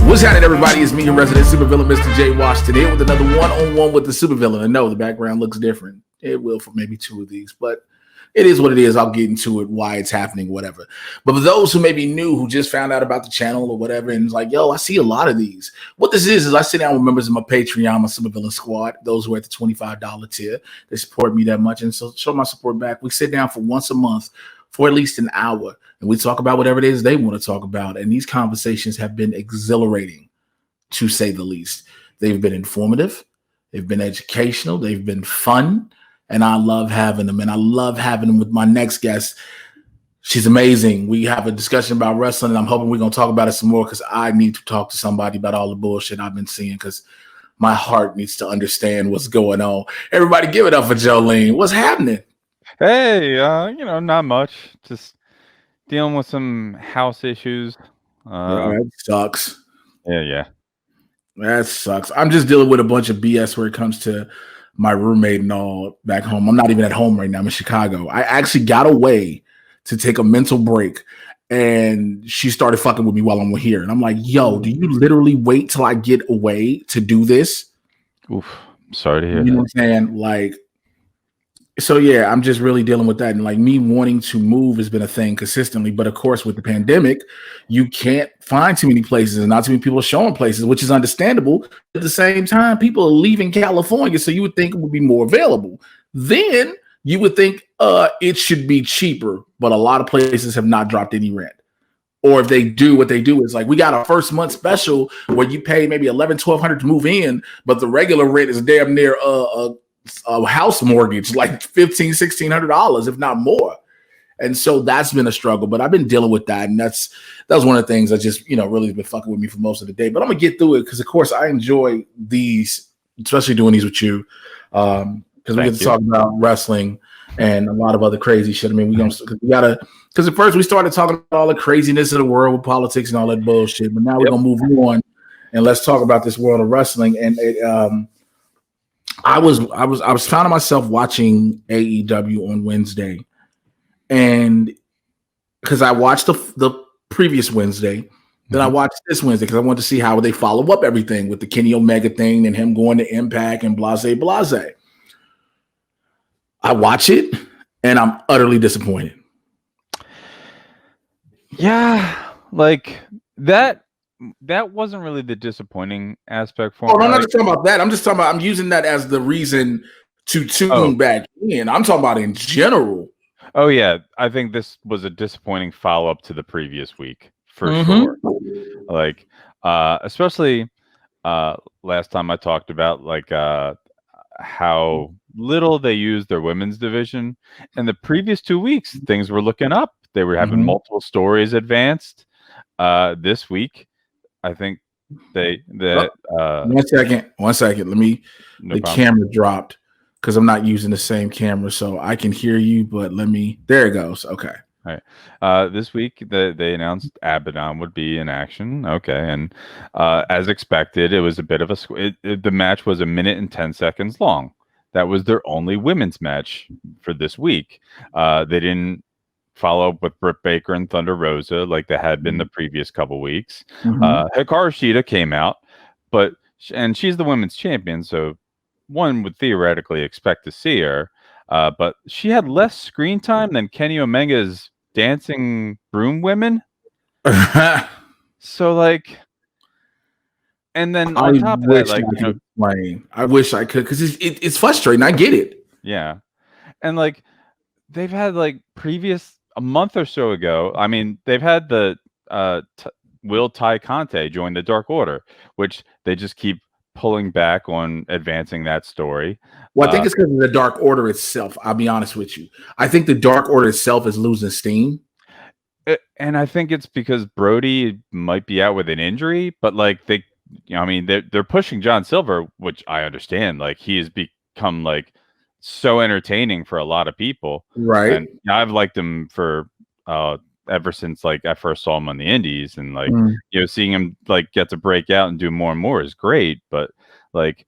What's happening, everybody? It's me, your resident supervillain, Mr. J. Washington, here with another one-on-one with the supervillain. And no, the background looks different. It will for maybe two of these, but it is what it is. I'll get into it, why it's happening, whatever. But for those who may be new, who just found out about the channel or whatever, and it's like, yo, I see a lot of these. What this is I sit down with members of my Patreon, my supervillain squad, those who are at the $25 tier. They support me that much, and so show my support back. We sit down for once a month for at least an hour, and we talk about whatever it is they want to talk about. And these conversations have been exhilarating, to say the least. They've been informative, they've been educational, they've been fun, and I love having them. And I love having them with my next guest. She's amazing. We have a discussion about wrestling, and I'm hoping we're going to talk about it some more because I need to talk to somebody about all the bullshit I've been seeing because my heart needs to understand what's going on. Everybody give it up for Jolene. What's happening? Hey, not much. Just dealing with some house issues. That sucks. Yeah. That sucks. I'm just dealing with a bunch of BS where it comes to my roommate and all back home. I'm not even at home right now. I'm in Chicago. I actually got away to take a mental break, and she started fucking with me while I'm here. And I'm like, yo, do you literally wait till I get away to do this? Oof. Sorry to hear that. You know what I'm saying? Like, so yeah, I'm just really dealing with that. And like me wanting to move has been a thing consistently. But of course, with the pandemic, you can't find too many places and not too many people are showing places, which is understandable. At the same time, people are leaving California. So you would think it would be more available. Then you would think it should be cheaper. But a lot of places have not dropped any rent. Or if they do, what they do is like, we got a first month special where you pay maybe $1,100-1,200 to move in, but the regular rent is damn near a house mortgage, like $1,500-1,600, if not more. And so that's been a struggle, but I've been dealing with that. And that was one of the things that just, really has been fucking with me for most of the day, but I'm gonna get through it. Cause of course I enjoy these, especially doing these with you. Cause we get to talk about wrestling and a lot of other crazy shit. I mean, cause at first we started talking about all the craziness of the world with politics and all that bullshit, but now we're gonna move on and let's talk about this world of wrestling. And I was finding myself watching AEW on Wednesday, and because I watched the previous Wednesday, then I watched this Wednesday because I wanted to see how they follow up everything with the Kenny Omega thing and him going to Impact and blase. I watch it and I'm utterly disappointed. Yeah, like that wasn't really the disappointing aspect for me. I'm not just talking about that. I'm just talking about I'm using that as the reason to tune back in. I'm talking about in general. Oh yeah, I think this was a disappointing follow-up to the previous week for sure. Like especially last time I talked about like how little they used their women's division. And the previous 2 weeks things were looking up. They were having multiple stories advanced. This week I think one second. Let me. The camera dropped because I'm not using the same camera, so I can hear you. But there it goes. Okay. All right. This week they announced Abaddon would be in action. Okay, and as expected, it was a bit of the match was 1 minute and 10 seconds long. That was their only women's match for this week. They didn't follow up with Britt Baker and Thunder Rosa like they had been the previous couple weeks. Hikaru Shida came out, and she's the women's champion, so one would theoretically expect to see her, but she had less screen time than Kenny Omega's dancing broom women. So like, and then on top of that, like, I wish I could because it's frustrating. I get it. Yeah, and like they've had like a month or so ago, I mean, they've had the Will Ty Conte join the Dark Order, which they just keep pulling back on advancing that story. Well, I think it's because of the Dark Order itself. I'll be honest with you. I think the Dark Order itself is losing steam. And I think it's because Brody might be out with an injury, but like they're pushing John Silver, which I understand. Like he has become like so entertaining for a lot of people, right? And I've liked him for ever since like I first saw him on the Indies, and like seeing him like get to break out and do more and more is great. But like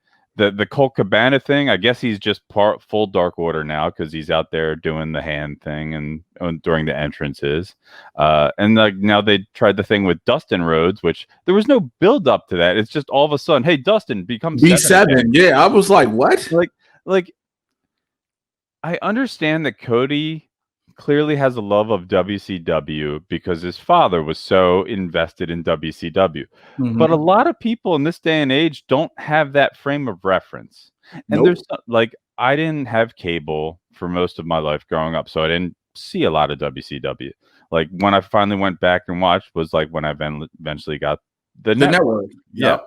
the Colt Cabana thing, I guess he's just full Dark Order now because he's out there doing the hand thing and during the entrances. And like now they tried the thing with Dustin Rhodes, which there was no build up to that. It's just all of a sudden, hey, Dustin, become B7. Yeah, I was like, what? Like I understand that Cody clearly has a love of WCW because his father was so invested in WCW. But a lot of people in this day and age don't have that frame of reference. And there's like, I didn't have cable for most of my life growing up, so I didn't see a lot of WCW. Like when I finally went back and watched was like when I eventually got the network. Yeah.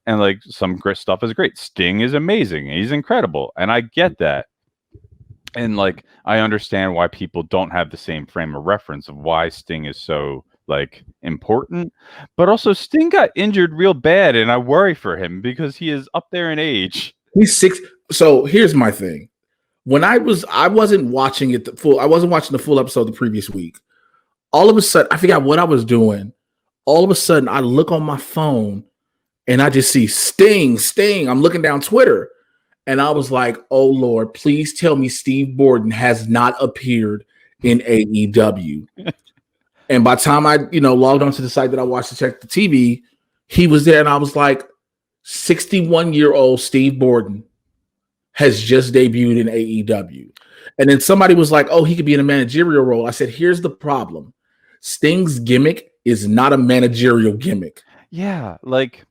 And like some great stuff is great. Sting is amazing. He's incredible. And I get that. And like I understand why people don't have the same frame of reference of why Sting is so like important, but also Sting got injured real bad, and I worry for him because he is up there in age. He's 6. So here's my thing: when I wasn't watching it I wasn't watching the full episode the previous week. All of a sudden, I forgot what I was doing. All of a sudden, I look on my phone and I just see Sting. I'm looking down Twitter. And I was like, oh, Lord, please tell me Steve Borden has not appeared in AEW. And by the time I, logged onto the site that I watched to check the TV, he was there. And I was like, 61-year-old Steve Borden has just debuted in AEW. And then somebody was like, oh, he could be in a managerial role. I said, here's the problem. Sting's gimmick is not a managerial gimmick. Yeah, like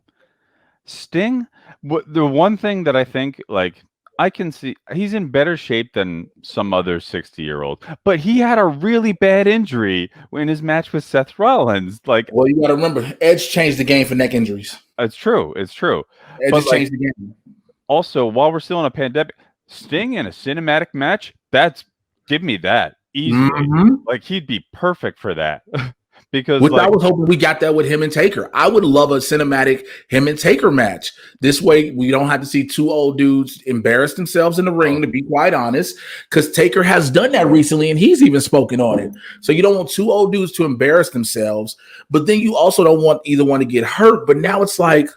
Sting, the one thing that I think, like, I can see he's in better shape than some other 60-year-old, but he had a really bad injury in his match with Seth Rollins. Like, well, you got to remember, Edge changed the game for neck injuries. It's true. Edge changed the game. Also, while we're still in a pandemic, Sting in a cinematic match, give me that easily. Like, he'd be perfect for that. Because I was hoping we got that with him and Taker. I would love a cinematic him and Taker match. This way, we don't have to see two old dudes embarrass themselves in the ring, to be quite honest, because Taker has done that recently, and he's even spoken on it. So you don't want two old dudes to embarrass themselves, but then you also don't want either one to get hurt. But now it's like,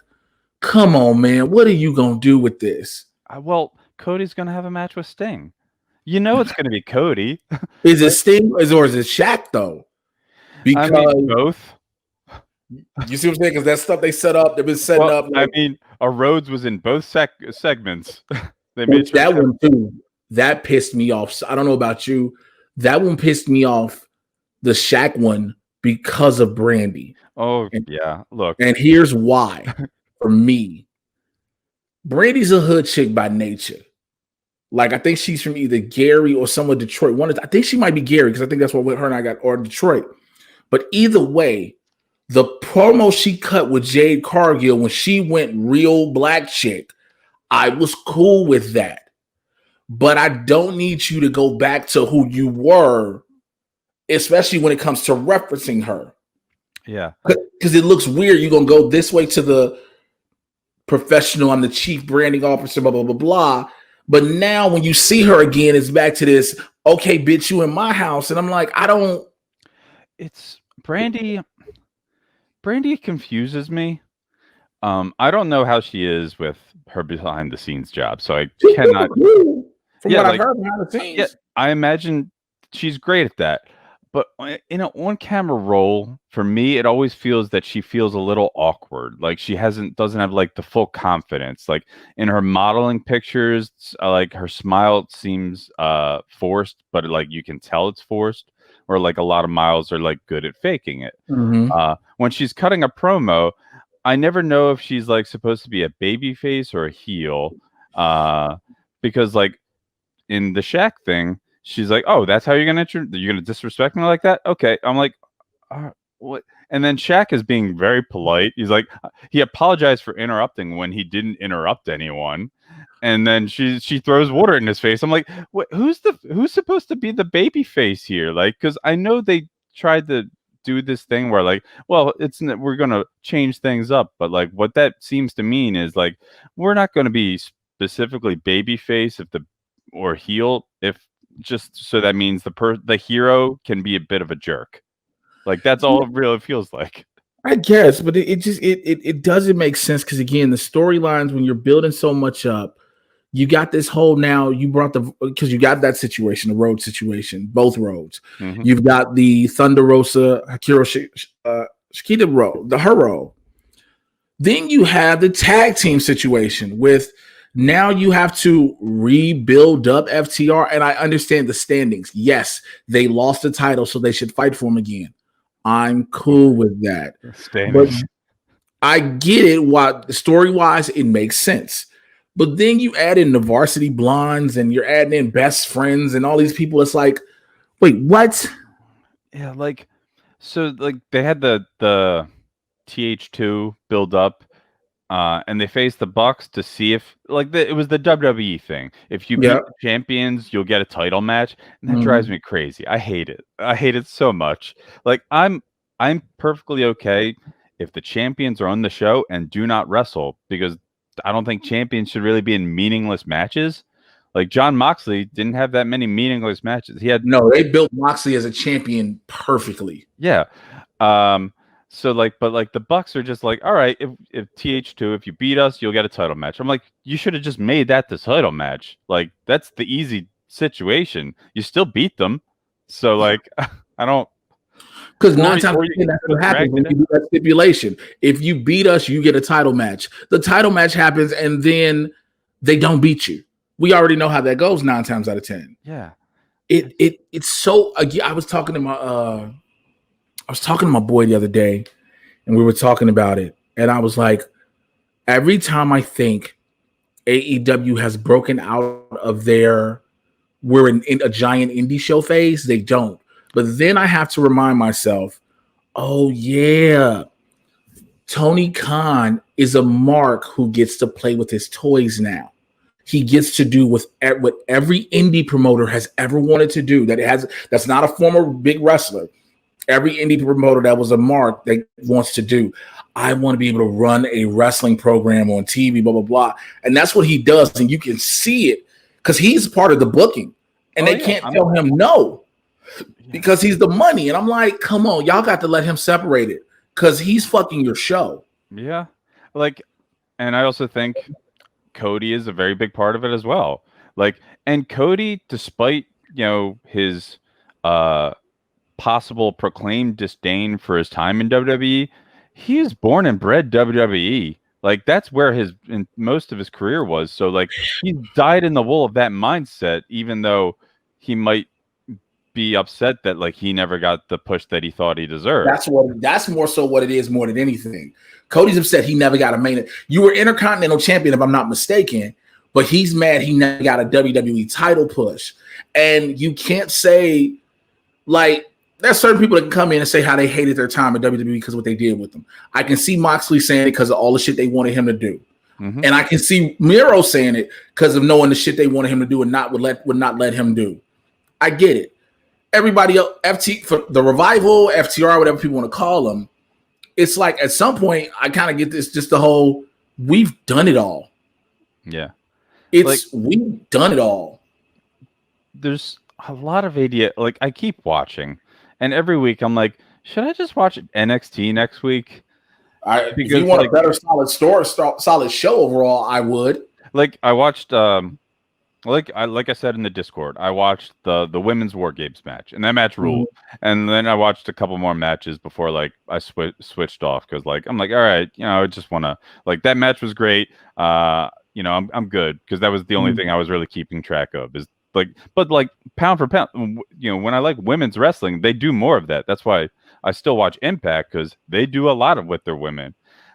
come on, man, what are you going to do with this? Well, Cody's going to have a match with Sting. You know it's going to be Cody. Is it Sting or is it Shaq, though? Because I mean, both. You see what I'm saying? Because that stuff they set up, they've been setting up. Like, I mean, Rhodes was in both segments. They made sure that one too. That pissed me off. I don't know about you. That one pissed me off. The Shaq one because of Brandy. Oh, yeah. Look. And here's why. For me, Brandy's a hood chick by nature. Like, I think she's from either Gary or somewhere Detroit. I think she might be Gary because I think that's what her and I got, or Detroit. But either way, the promo she cut with Jade Cargill when she went real black chick, I was cool with that. But I don't need you to go back to who you were, especially when it comes to referencing her. Yeah. Because it looks weird. You're going to go this way to the professional, I'm the chief branding officer, blah, blah, blah, blah. But now when you see her again, it's back to this, okay, bitch, you in my house. And I'm like, it's Brandy. Brandy confuses me. I don't know how she is with her behind the scenes job, so I cannot. From what I've heard behind the scenes, yeah, I imagine she's great at that. But in an on-camera role, for me, it always feels that she feels a little awkward. Like she doesn't have like the full confidence. Like in her modeling pictures, like her smile seems forced, but like you can tell it's forced. Or like a lot of models are like good at faking it. When she's cutting a promo, I never know if she's like supposed to be a baby face or a heel. Because like in the Shaq thing, she's like, "Oh, that's how you're gonna disrespect me like that?" Okay, I'm like, "What?" And then Shaq is being very polite. He's like, he apologized for interrupting when he didn't interrupt anyone. And then she throws water in his face. I'm like, what, who's supposed to be the baby face here? Like, because I know they tried to do this thing where like, well, we're gonna change things up, but like what that seems to mean is like we're not gonna be specifically baby face or heel if just so that means the hero can be a bit of a jerk. Like that's all it really feels like. I guess, but it doesn't make sense because again, the storylines when you're building so much up, you got this whole now you brought because you got that situation, the road situation, both roads. Mm-hmm. You've got the Thunder Rosa Hikaru Shikita road, her road. Then you have the tag team situation with now you have to rebuild up FTR, and I understand the standings. Yes, they lost the title, so they should fight for them again. I'm cool with that. But I get it. What story wise, it makes sense. But then you add in the varsity blondes and you're adding in best friends and all these people. It's like, wait, what? Yeah, like so like they had the TH2 build up and they faced the Bucks to see if it was the WWE thing. If you beat the champions, you'll get a title match, and that drives me crazy. I hate it. I hate it so much. Like I'm perfectly okay if the champions are on the show and do not wrestle because I don't think champions should really be in meaningless matches. Like John Moxley didn't have that many meaningless matches. He had they built Moxley as a champion perfectly. Yeah. So but the Bucks are just like, all right, if TH2, if you beat us, you'll get a title match. I'm like, you should have just made that the title match. Like that's the easy situation. You still beat them. So like I don't because 9 times that's what happens when you do that stipulation. If you beat us, you get a title match. The title match happens and then they don't beat you. We already know how that goes 9 times out of 10. Yeah. It's so I was talking to my boy the other day and we were talking about it. And I was like, every time I think AEW has broken out of we're in a giant indie show phase, they don't. But then I have to remind myself, oh yeah, Tony Khan is a mark who gets to play with his toys now. He gets to do what every indie promoter has ever wanted to do. That's not a former big wrestler. Every indie promoter that was a mark that wants to do. I want to be able to run a wrestling program on TV, blah, blah, blah. And that's what he does. And you can see it because he's part of the booking. And they can't tell him no because he's the money. And I'm like, come on, y'all got to let him separate it because he's fucking your show. Yeah. And I also think Cody is a very big part of it as well. And Cody, despite, his possible proclaimed disdain for his time in WWE, he is born and bred WWE. That's where most of his career was. So he died in the wool of that mindset, even though he might be upset that he never got the push that he thought he deserved. That's more so what it is more than anything. Cody's upset he never got a main. You were Intercontinental Champion, if I'm not mistaken, but he's mad he never got a WWE title push. And you can't say there's certain people that can come in and say how they hated their time at WWE because of what they did with them. I can see Moxley saying it because of all the shit they wanted him to do. Mm-hmm. And I can see Miro saying it because of knowing the shit they wanted him to do and would not let him do. I get it. Everybody else, for the Revival, FTR, whatever people want to call them, it's like at some point I kind of get this, just the whole, we've done it all. Yeah. We've done it all. There's a lot of idea. I keep watching and every week I'm like, should I just watch NXT next week? If you want a better solid show overall, I would. I watched, like I said in the Discord, I watched the women's War Games match, and that match ruled. Mm-hmm. And then I watched a couple more matches before I switched off because I'm like, all right, I just want to that match was great. I'm good because that was the only thing I was really keeping track of is but pound for pound, when I like women's wrestling, they do more of that. That's why I still watch Impact because they do a lot of with their women.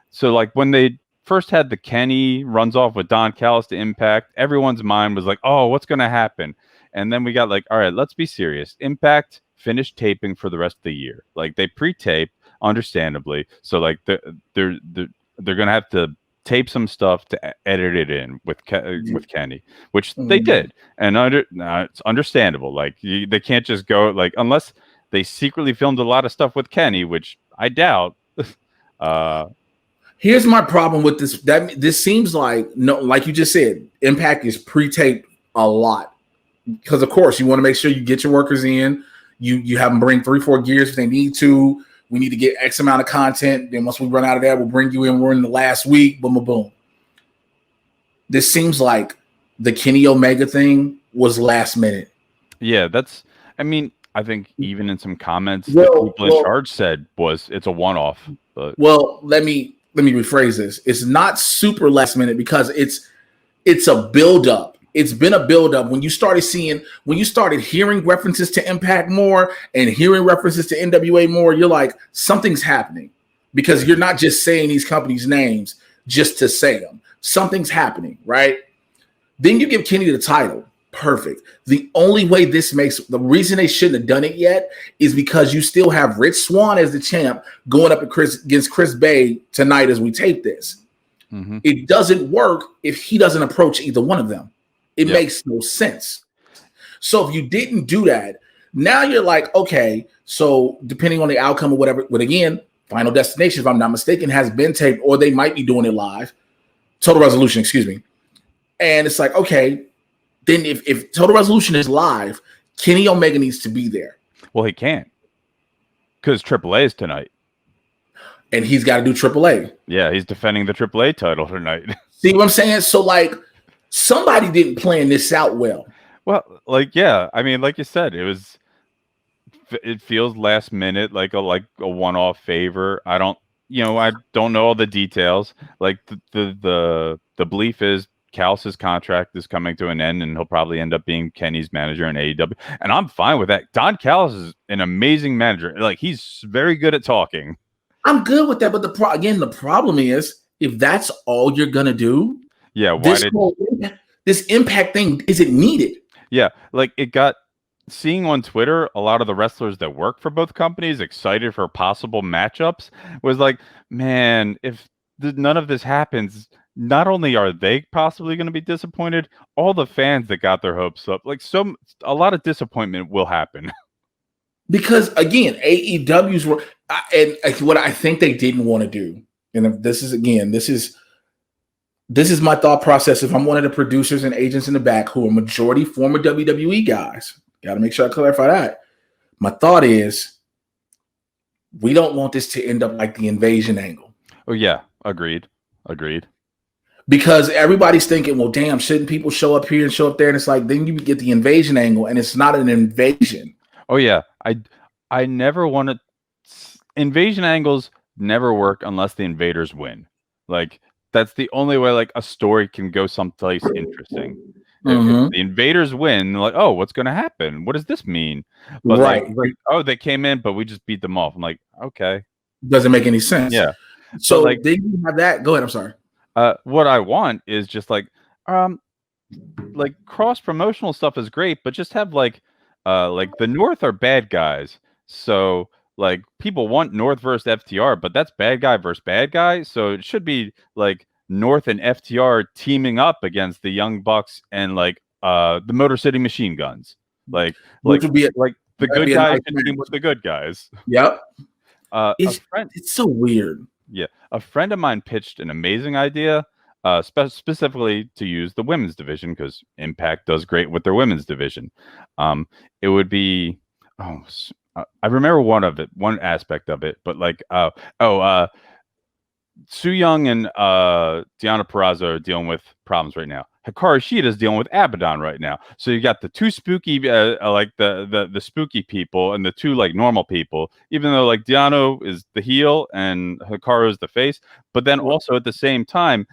So when they first had the Kenny runs off with Don Callis to Impact, everyone's mind was like, oh, what's going to happen? And then we got all right, let's be serious. Impact finished taping for the rest of the year. They pre-tape, understandably. So they're going to have to tape some stuff to edit it in with Kenny, which they did. And it's understandable. They can't just go unless they secretly filmed a lot of stuff with Kenny, which I doubt. Here's my problem with this. This seems like you just said, Impact is pre-taped a lot because, of course, you want to make sure you get your workers in. You have them bring 3-4 gears if they need to. We need to get X amount of content. Then once we run out of that, we'll bring you in. We're in the last week. Boom, boom, boom. This seems like the Kenny Omega thing was last minute. Yeah, I think even in some comments, the people in charge said it's a one-off. But let me rephrase this. It's not super last minute because it's a build-up. It's been a build-up. When you started hearing references to Impact more and hearing references to NWA more, you're like, something's happening, because you're not just saying these companies' names just to say them. Something's happening, right? Then you give Kenny the title. Perfect. The only way the reason they shouldn't have done it yet is because you still have Rich Swann as the champ going up against Chris Bay tonight as we tape this. Mm-hmm. It doesn't work if he doesn't approach either one of them. It makes no sense. So if you didn't do that, now you're like, okay, so depending on the outcome or whatever, but again, Final Destination, if I'm not mistaken, has been taped, or they might be doing it live. Total Resolution, excuse me. And it's like, okay, then if Total Resolution is live, Kenny Omega needs to be there. Well, he can't, because AAA is tonight. And he's got to do AAA. Yeah, he's defending the AAA title tonight. See what I'm saying? So, like, somebody didn't plan this out well. Well, like, yeah. I mean, like you said, it feels last minute, like a one-off favor. I don't know all the details. Like, the belief is Callis' contract is coming to an end, and he'll probably end up being Kenny's manager in AEW. And I'm fine with that. Don Callis is an amazing manager. Like, he's very good at talking. I'm good with that, but the problem is, if that's all you're gonna do, this Impact thing isn't needed. Yeah, like seeing on Twitter a lot of the wrestlers that work for both companies excited for possible matchups was like, man, if none of this happens, not only are they possibly going to be disappointed, all the fans that got their hopes up, like a lot of disappointment will happen. Because again, AEW's were, and what I think they didn't want to do, and this is my thought process. If I'm one of the producers and agents in the back who are majority former WWE guys, got to make sure I clarify that. My thought is, we don't want this to end up like the Invasion angle. Oh yeah, agreed. Because everybody's thinking, well, damn, shouldn't people show up here and show up there? And it's like, then you get the Invasion angle, and it's not an invasion. Oh yeah, I never want to. Invasion angles never work unless the invaders win. Like, that's the only way like a story can go someplace interesting. If the invaders win, like, oh, what's going to happen? What does this mean? But like, oh, they came in, but we just beat them off. I'm like, okay, doesn't make any sense. Yeah. So like, then you have that. Go ahead. I'm sorry. What I want is just like cross promotional stuff is great, but just have like the North are bad guys. So like, people want North versus FTR, but that's bad guy versus bad guy. So it should be like North and FTR teaming up against the Young Bucks and like the Motor City Machine Guns. Like the good guys should team with the good guys. Yep. It's so weird. Yeah, a friend of mine pitched an amazing idea, specifically to use the women's division, because Impact does great with their women's division. It would be, I remember one aspect of it, but like, Su Yung and Deonna Purrazzo are dealing with problems right now. Hikaru Shida is dealing with Abaddon right now. So you got the two spooky, like the spooky people, and the two like normal people. Even though like Deonna is the heel and Hikaru is the face, but then also at the same time,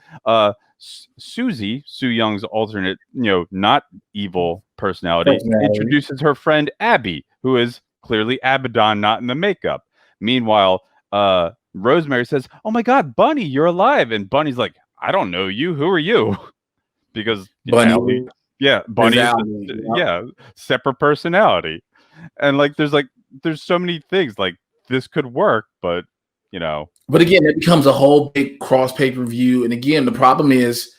Susie, Su Young's alternate, not evil personality, introduces her friend Abby, who is clearly Abaddon, not in the makeup. Meanwhile, Rosemary says, "Oh my God, Bunny, you're alive!" And Bunny's like, "I don't know you. Who are you?" Because Bunny, separate personality, and like there's so many things like this could work, but But again, it becomes a whole big cross pay-per-view, and again, the problem is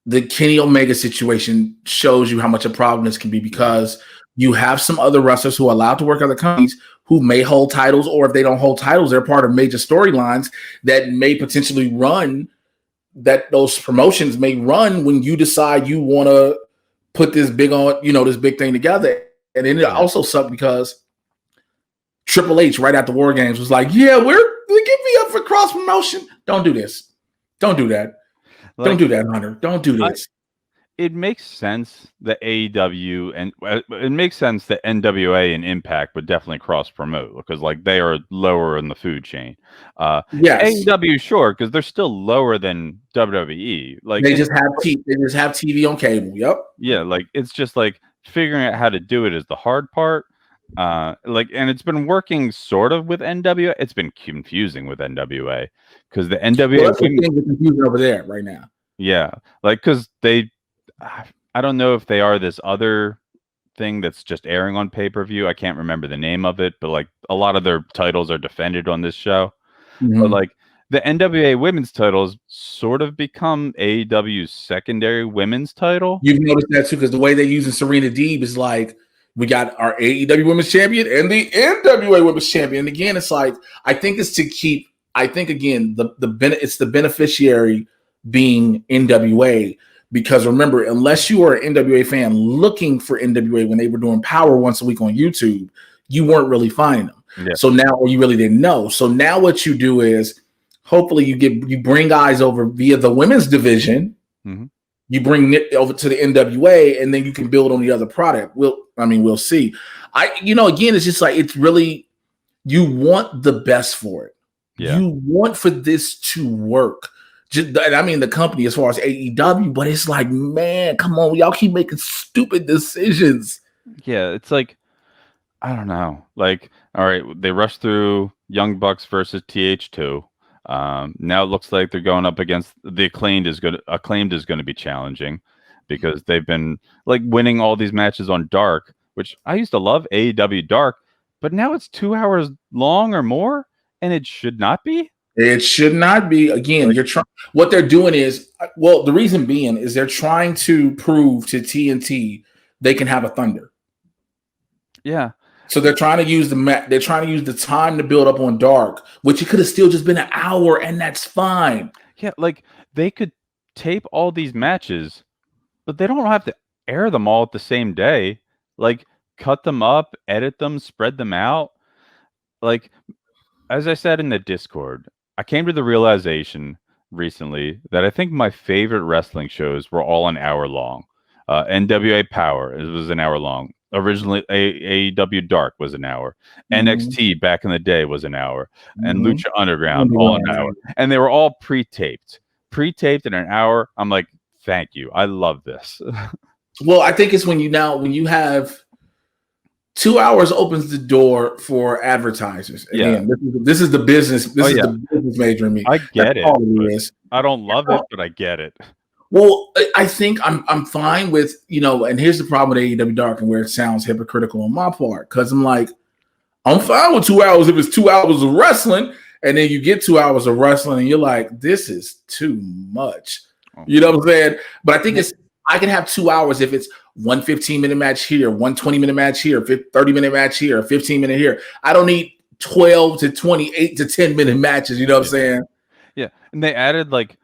the Kenny Omega situation shows you how much a problem this can be, because you have some other wrestlers who are allowed to work other companies who may hold titles, or if they don't hold titles, they're part of major storylines that may potentially run. That those promotions may run when you decide you want to put this big on, this big thing together. And then it also sucks because Triple H right after War Games was like, "Yeah, we give me up for cross promotion. Don't do this. Don't do that. Don't do that, Hunter. Don't do this." It makes sense that AEW and it makes sense that NWA and Impact would definitely cross promote because like they are lower in the food chain. Yes, AEW sure because they're still lower than WWE. Like they just have TV on cable. Yep. yeah, like it's just like figuring out how to do it is the hard part. And it's been working sort of with NWA. It's been confusing with NWA because the NWA. Well, that's the thing that's confusing over there right now. Yeah, like because I don't know if they are this other thing that's just airing on pay-per-view. I can't remember the name of it, but like a lot of their titles are defended on this show. But like the NWA women's titles sort of become AEW's secondary women's title. You've noticed that too, because the way they're using Serena Deeb is like we got our AEW women's champion and the NWA women's champion. And again, it's like I think it's to keep. I think again it's the beneficiary being NWA. Because remember, unless you are an NWA fan looking for NWA when they were doing Power once a week on YouTube, you weren't really finding them. Yeah. So now, or you really didn't know. So now what you do is hopefully you bring guys over via the women's division. Mm-hmm. You bring it over to the NWA, and then you can build on the other product. We'll see. Again, it's just like it's really you want the best for it. Yeah. You want for this to work. The company as far as AEW, but it's like, man, come on, y'all keep making stupid decisions. Yeah, it's like, I don't know. Like, all right, they rushed through Young Bucks versus TH2. Now it looks like they're going up against the Acclaimed is going to be challenging because they've been like winning all these matches on Dark, which I used to love AEW Dark, but now it's 2 hours long or more, and it should not be. It should not be. Again, what they're doing is, well, the reason being is they're trying to prove to TNT they can have a Thunder. Yeah. So they're trying to use the time to build up on Dark, which it could have still just been an hour, and that's fine. Yeah, like they could tape all these matches, but they don't have to air them all at the same day. Like cut them up, edit them, spread them out. Like as I said in the Discord, I came to the realization recently that I think my favorite wrestling shows were all an hour long. NWA Power, it was an hour long. Originally, AEW Dark was an hour. Mm-hmm. NXT back in the day was an hour. Mm-hmm. And Lucha Underground, all an hour. And they were all pre-taped in an hour. I'm like, thank you. I love this. Well, I think it's when you have 2 hours opens the door for advertisers. Again, this is the business. This is the business major in me. I get it. I don't love it, but I get it. Well, I think I'm fine with, and here's the problem with AEW Dark and where it sounds hypocritical on my part. Because I'm like, I'm fine with 2 hours if it's 2 hours of wrestling. And then you get 2 hours of wrestling and you're like, this is too much. You know what I'm saying? But I think I can have 2 hours if it's one 15-minute match here, one 20-minute match here, 30-minute match here, a 15-minute here. I don't need 12 to 28 to 10-minute matches. You know what I'm saying? Yeah. And they added like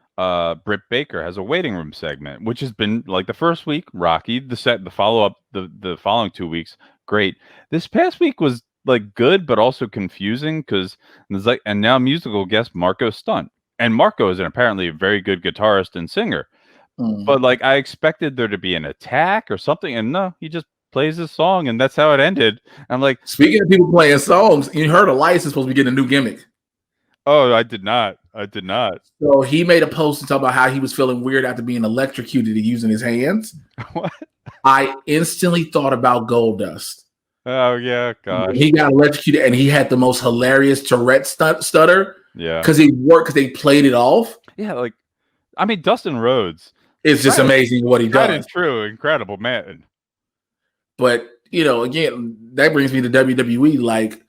Britt Baker has a waiting room segment, which has been like the first week, Rocky, the follow-up, the following 2 weeks, great. This past week was like good, but also confusing because there's like, and now musical guest Marco Stunt. And Marco is apparently a very good guitarist and singer. But like I expected there to be an attack or something, and no, he just plays his song, and that's how it ended. I'm like, speaking of people playing songs, you heard Elias is supposed to be getting a new gimmick. Oh, I did not. So he made a post to talk about how he was feeling weird after being electrocuted and using his hands. What? I instantly thought about Goldust. Oh yeah, gosh. He got electrocuted, and he had the most hilarious Tourette stutter. Yeah, because it worked. Because they played it off. Yeah, like I mean, Dustin Rhodes. It's just amazing what he does. That is true. Incredible, man. But, again, that brings me to WWE. Like,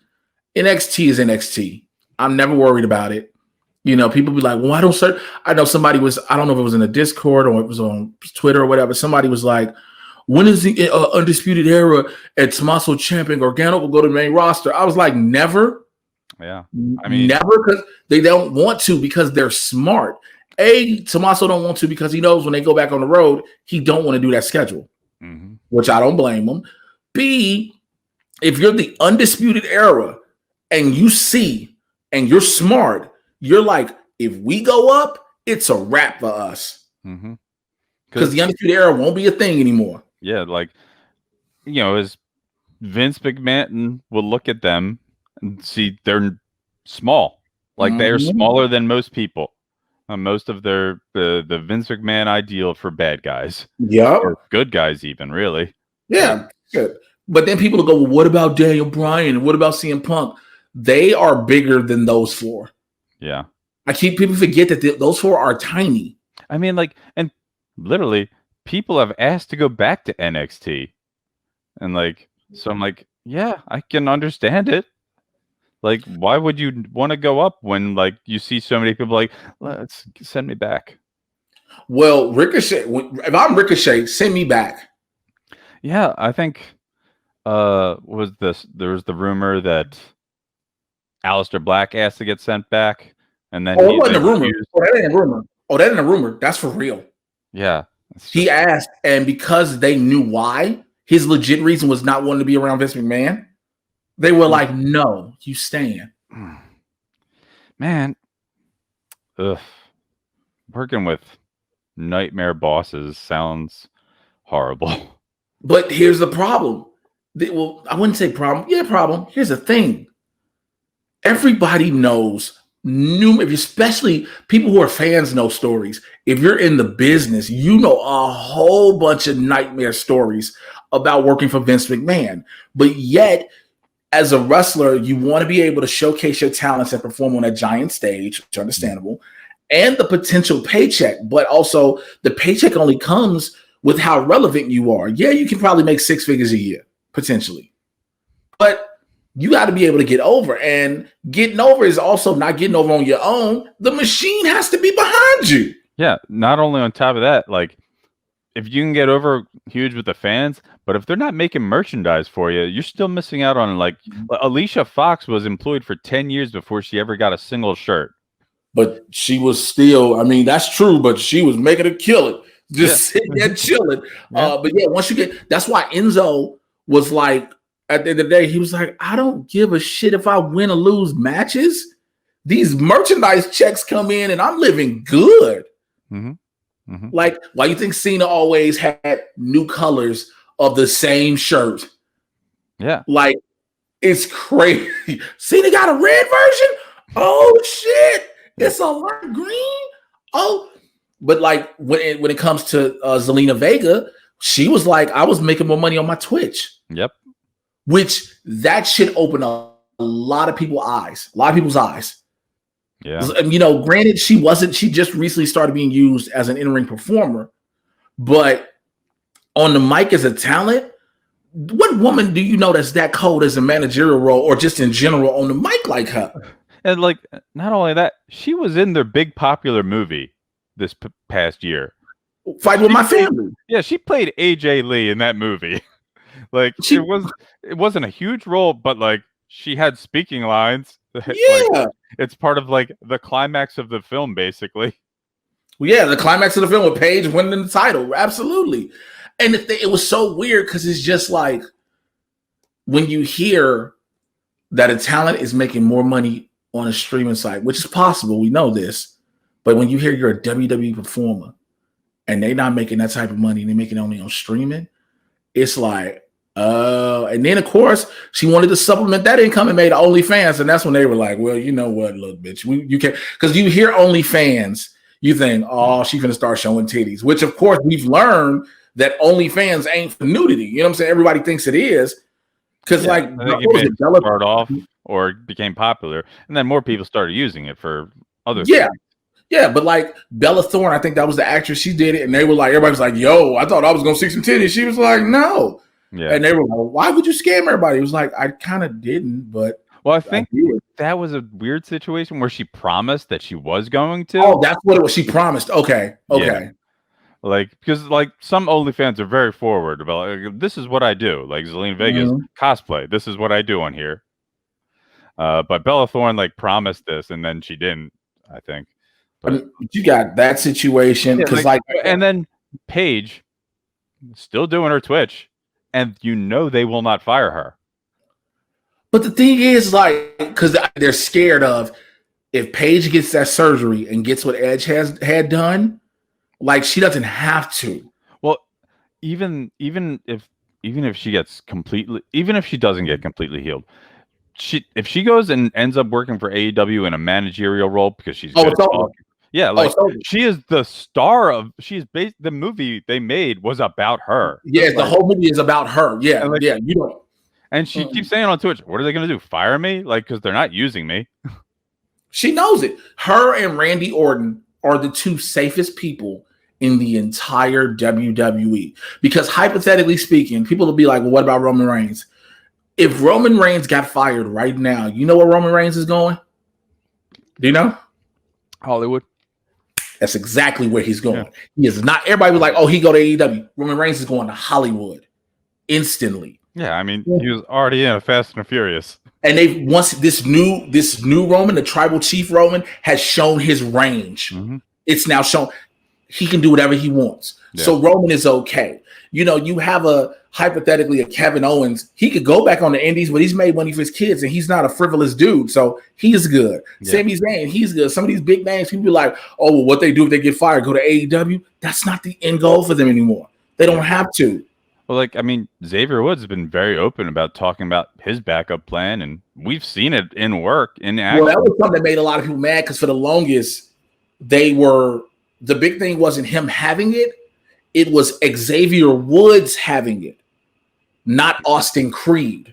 NXT is NXT. I'm never worried about it. People be like, well, I don't search. I know somebody was, I don't know if it was in the Discord or it was on Twitter or whatever. Somebody was like, when is the Undisputed Era at Tommaso Ciampa and Gargano will go to the main roster? I was like, never. Yeah. Never, because they don't want to because they're smart. Tommaso don't want to because he knows when they go back on the road, he don't want to do that schedule, which I don't blame him. B, if you're the Undisputed Era and you see, and you're smart, you're like, if we go up, it's a wrap for us. Mm-hmm. Because the Undisputed Era won't be a thing anymore. Yeah, like, as Vince McMahon will look at them and see they're small. Like, they're smaller than most people. Most of the Vince McMahon ideal for bad guys. Yep. Or good guys even, really. Yeah. Good. But then people will go, well, what about Daniel Bryan? And what about CM Punk? They are bigger than those four. Yeah. People forget that those four are tiny. I mean, like, and literally, people have asked to go back to NXT. And, like, so I'm like, yeah, I can understand it. Like, why would you want to go up when, like, you see so many people like, let's send me back? Well, Ricochet, if I'm Ricochet, send me back. Yeah, I think there was the rumor that Aleister Black asked to get sent back, and then it wasn't a rumor. That ain't a rumor. That ain't a rumor. That's for real. Yeah. He asked, and because they knew why, his legit reason was not wanting to be around Vince McMahon. They were like, no, you stand. Man, working with nightmare bosses sounds horrible. But here's the problem. Well, I wouldn't say problem. Yeah, problem. Here's the thing. Everybody knows, especially people who are fans know stories. If you're in the business, you know a whole bunch of nightmare stories about working for Vince McMahon. But yet, as a wrestler, you want to be able to showcase your talents and perform on a giant stage, which is understandable, and the potential paycheck. But also, the paycheck only comes with how relevant you are. Yeah, you can probably make 6 figures a year, potentially. But you got to be able to get over. And getting over is also not getting over on your own. The machine has to be behind you. Yeah, not only on top of that, like, if you can get over huge with the fans, but if they're not making merchandise for you, you're still missing out on, like, Alicia Fox was employed for 10 years before she ever got a single shirt. But she was still, I mean, that's true, but she was making a killing. Just sitting there chilling. But yeah, once you get, that's why Enzo was like, at the end of the day, he was like, I don't give a shit if I win or lose matches. These merchandise checks come in and I'm living good. Mm-hmm. Mm-hmm. Like, why you think Cena always had new colors of the same shirt? Yeah. Like, it's crazy. Cena got a red version? Oh, shit. It's a lime green? Oh. But, like, when it comes to Zelina Vega, she was like, I was making more money on my Twitch. Yep. Which that should open up a lot of people's eyes. Yeah. Granted, she just recently started being used as an in-ring performer, but on the mic as a talent, what woman do you know that's that cold as a managerial role or just in general on the mic like her? And, like, not only that, she was in their big popular movie this past year. Fight with My Family. Yeah, she played AJ Lee in that movie. Like, it wasn't a huge role, but, like, she had speaking lines. Yeah. Like, it's part of, like, the climax of the film, basically. Well, yeah, the climax of the film with Paige winning the title. Absolutely. And it was so weird because it's just like when you hear that a talent is making more money on a streaming site, which is possible, we know this, but when you hear you're a WWE performer and they're not making that type of money and they're making only on streaming, it's like, and then of course she wanted to supplement that income and made OnlyFans, and that's when they were like, well, you know what, look, bitch, you can't, because you hear OnlyFans, you think, oh, she's gonna start showing titties, which of course we've learned that OnlyFans ain't for nudity. You know what I'm saying? Everybody thinks it is. Because I think it started off or became popular, and then more people started using it for other things. Yeah, but like Bella Thorne, I think that was the actress, she did it, and they were like, everybody was like, yo, I thought I was gonna see some titties. She was like, no. Yeah. And they were like, why would you scam everybody? It was like, I kind of didn't, but well, I think that was a weird situation where she promised that she was going to. Oh, that's what it was. She promised. Okay. Yeah. Like, because like some OnlyFans are very forward about like, this is what I do. Like Zelina Vega's cosplay. This is what I do on here. But Bella Thorne like promised this and then she didn't, I think. But I mean, you got that situation because and then Paige still doing her Twitch, and you know they will not fire her. But the thing is, like, because they're scared of if Paige gets that surgery and gets what Edge had done, like she doesn't have to. Well, even if she gets completely, even if she doesn't get completely healed, if she goes and ends up working for AEW in a managerial role because she's good at talking. Yeah, like she is the star of. She's based. The movie they made was about her. Yeah, the whole movie is about her. Yeah, like, yeah. You know, and she keeps saying on Twitch, "What are they going to do? Fire me? Like, because they're not using me." She knows it. Her and Randy Orton are the two safest people in the entire WWE. Because hypothetically speaking, people will be like, "Well, what about Roman Reigns?" If Roman Reigns got fired right now, you know where Roman Reigns is going? Do you know? Hollywood. That's exactly where he's going. Yeah. He is not. Everybody was like, "Oh, he go to AEW." Roman Reigns is going to Hollywood instantly. Yeah, I mean, he was already in a Fast and Furious. And they once this new Roman, the tribal chief Roman, has shown his range. Mm-hmm. It's now shown he can do whatever he wants. Yeah. So Roman is okay. You know, you have hypothetically a Kevin Owens. He could go back on the indies, but he's made money for his kids, and he's not a frivolous dude, so he's good. Yeah. Sami Zayn, he's good. Some of these big names, people be like, "Oh, well, what they do if they get fired? Go to AEW." That's not the end goal for them anymore. They don't have to. Well, like, I mean, Xavier Woods has been very open about talking about his backup plan, and we've seen it in work, in action. Well, that was something that made a lot of people mad because for the longest, the big thing wasn't him having it. It was Xavier Woods having it, not Austin Creed.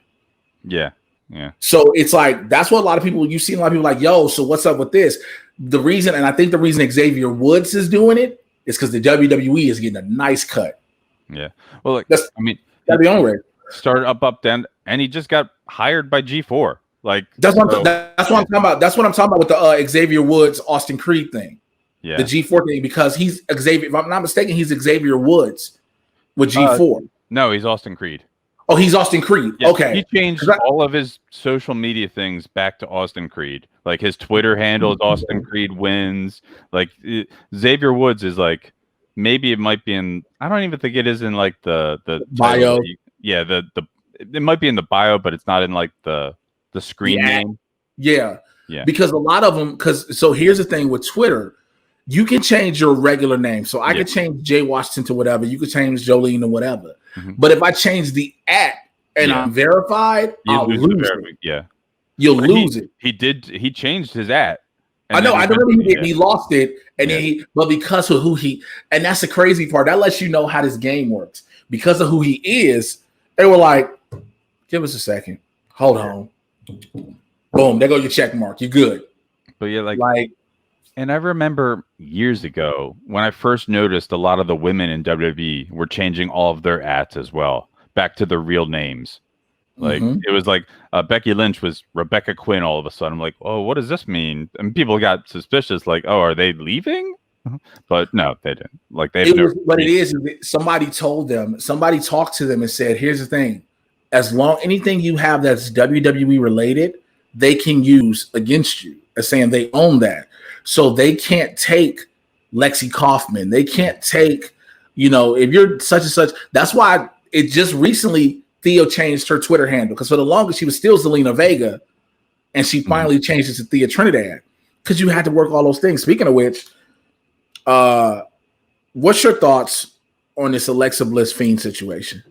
Yeah, yeah. So it's like, that's what you've seen a lot of people like, "Yo, so what's up with this?" The reason, and I think the reason Xavier Woods is doing it is because the WWE is getting a nice cut. Yeah. Well, like, that's the only way. Started up, down, and he just got hired by G4. Like, that's what I'm talking about. That's what I'm talking about with the Xavier Woods Austin Creed thing. Yeah. The G4 thing, because he's Xavier. If I'm not mistaken, he's Xavier Woods with G4. No, he's Austin Creed. Oh, he's Austin Creed. Yeah, okay. He changed all of his social media things back to Austin Creed. Like his Twitter handle is Austin Creed wins. Like Xavier Woods is like, maybe it might be in. I don't even think it is in like the bio. Yeah, it might be in the bio, but it's not in like the screen name. Yeah, yeah. Because a lot of them. So here's the thing with Twitter, you can change your regular name. So I could change Jay Washington to whatever. You could change Jolene to whatever. Mm-hmm. But if I change the @ and I'm verified, I'll lose it. Yeah, you'll lose it. He changed his @ I know. I remember he did. He lost it, and then but because of who and that's the crazy part. That lets you know how this game works. Because of who he is, they were like, "Give us a second. Hold on. Boom. There go your check mark. You're good." But yeah, like, and I remember years ago when I first noticed a lot of the women in WWE were changing all of their @ as well, back to their real names. Like it was like Becky Lynch was Rebecca Quinn all of a sudden. I'm like, "Oh, what does this mean?" And people got suspicious, like, "Oh, are they leaving?" But no, they didn't. Like what it is somebody told them, somebody talked to them and said, "Here's the thing: as long anything you have that's WWE related, they can use against you as saying they own that. So they can't take Lexi Kaufman. They can't take, if you're such and such." That's why it just recently Theo changed her Twitter handle, because for the longest she was still Zelina Vega, and she finally changed it to Thea Trinidad because you had to work all those things. Speaking of which, what's your thoughts on this Alexa Bliss Fiend situation?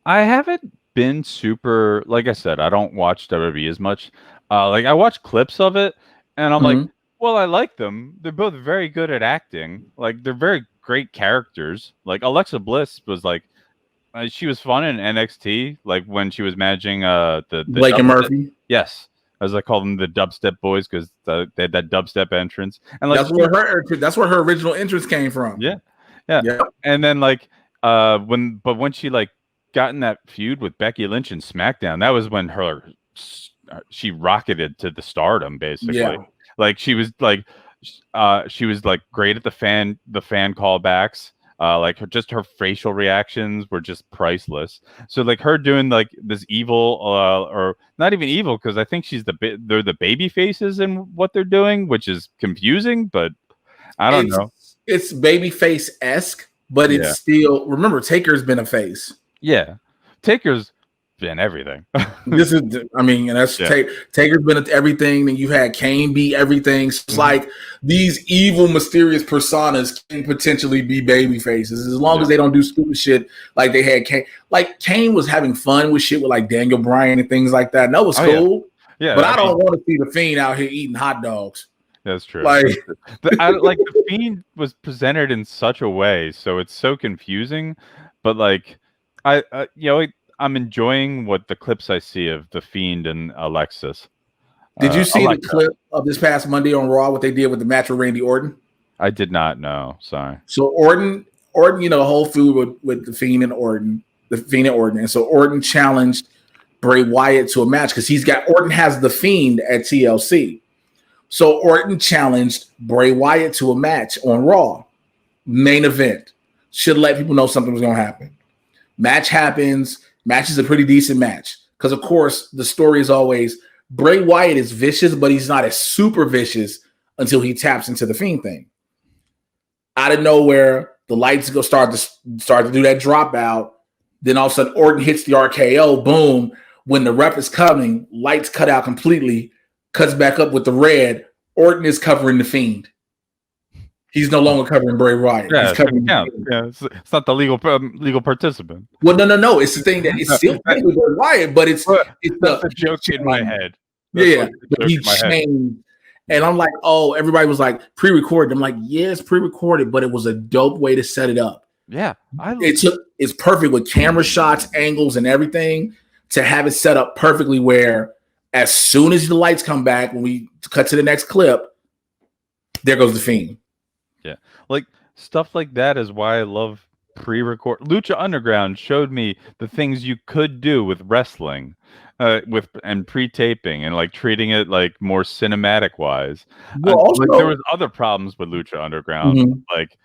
I haven't been super, like I said, I don't watch WWE as much. Like I watch clips of it, and I'm like, well, I like them. They're both very good at acting. Like they're very great characters. Like Alexa Bliss was like, she was fun in NXT, like when she was managing the Blake and Murphy. Yes, as I call them, the dubstep boys, because they had that dubstep entrance, and like that's where her original entrance came from. Yeah. And then like when she like got in that feud with Becky Lynch in SmackDown, that was when she rocketed to the stardom, basically. Yeah. Like she was like great at the fan callbacks. Like her facial reactions were just priceless. So like her doing like this evil, or not even evil, because I think they're the baby faces in what they're doing, which is confusing. But I don't know. It's baby face-esque, but it's still, remember, Taker's been a face. Yeah, Taker's been everything. This is, I mean, and that's Yeah. Taker's been at everything. Then you've had Kane be everything. So it's like these evil, mysterious personas can potentially be baby faces as long as they don't do stupid shit like they had Kane. Like Kane was having fun with shit with like Daniel Bryan and things like that. And that was cool. Yeah, but I don't want to see the Fiend out here eating hot dogs. That's true. Like, like the Fiend was presented in such a way, so it's so confusing. But like, I'm enjoying what the clips I see of the Fiend and Alexis. Did you see the clip of this past Monday on Raw? What they did with the match with Randy Orton? I did not know. Sorry. So Orton, the whole feud with the Fiend and Orton, and so Orton challenged Bray Wyatt to a match because Orton has the Fiend at TLC. So Orton challenged Bray Wyatt to a match on Raw. Main event. Should let people know something was going to happen. Match happens. Match is a pretty decent match. Because, of course, the story is always Bray Wyatt is vicious, but he's not as super vicious until he taps into the Fiend thing. Out of nowhere, the lights start to do that dropout. Then all of a sudden, Orton hits the RKO. Boom. When the ref is coming, lights cut out completely, cuts back up with the red. Orton is covering the Fiend. He's no longer covering Bray Wyatt. Yeah, He's covering it's not the legal participant. Well, no. It's the thing that it's still Bray Wyatt, but it's a joke in my head. But he changed. And I'm like, oh, everybody was like pre-recorded. I'm like, yeah, it's pre-recorded, but it was a dope way to set it up. Yeah, it's perfect with camera shots, angles, and everything to have it set up perfectly where as soon as the lights come back, when we cut to the next clip, there goes the Fiend. Yeah, like stuff like that is why I love pre-record. Lucha Underground showed me the things you could do with wrestling, and pre-taping and like treating it like more cinematic wise. Well, also, there was other problems with Lucha Underground, like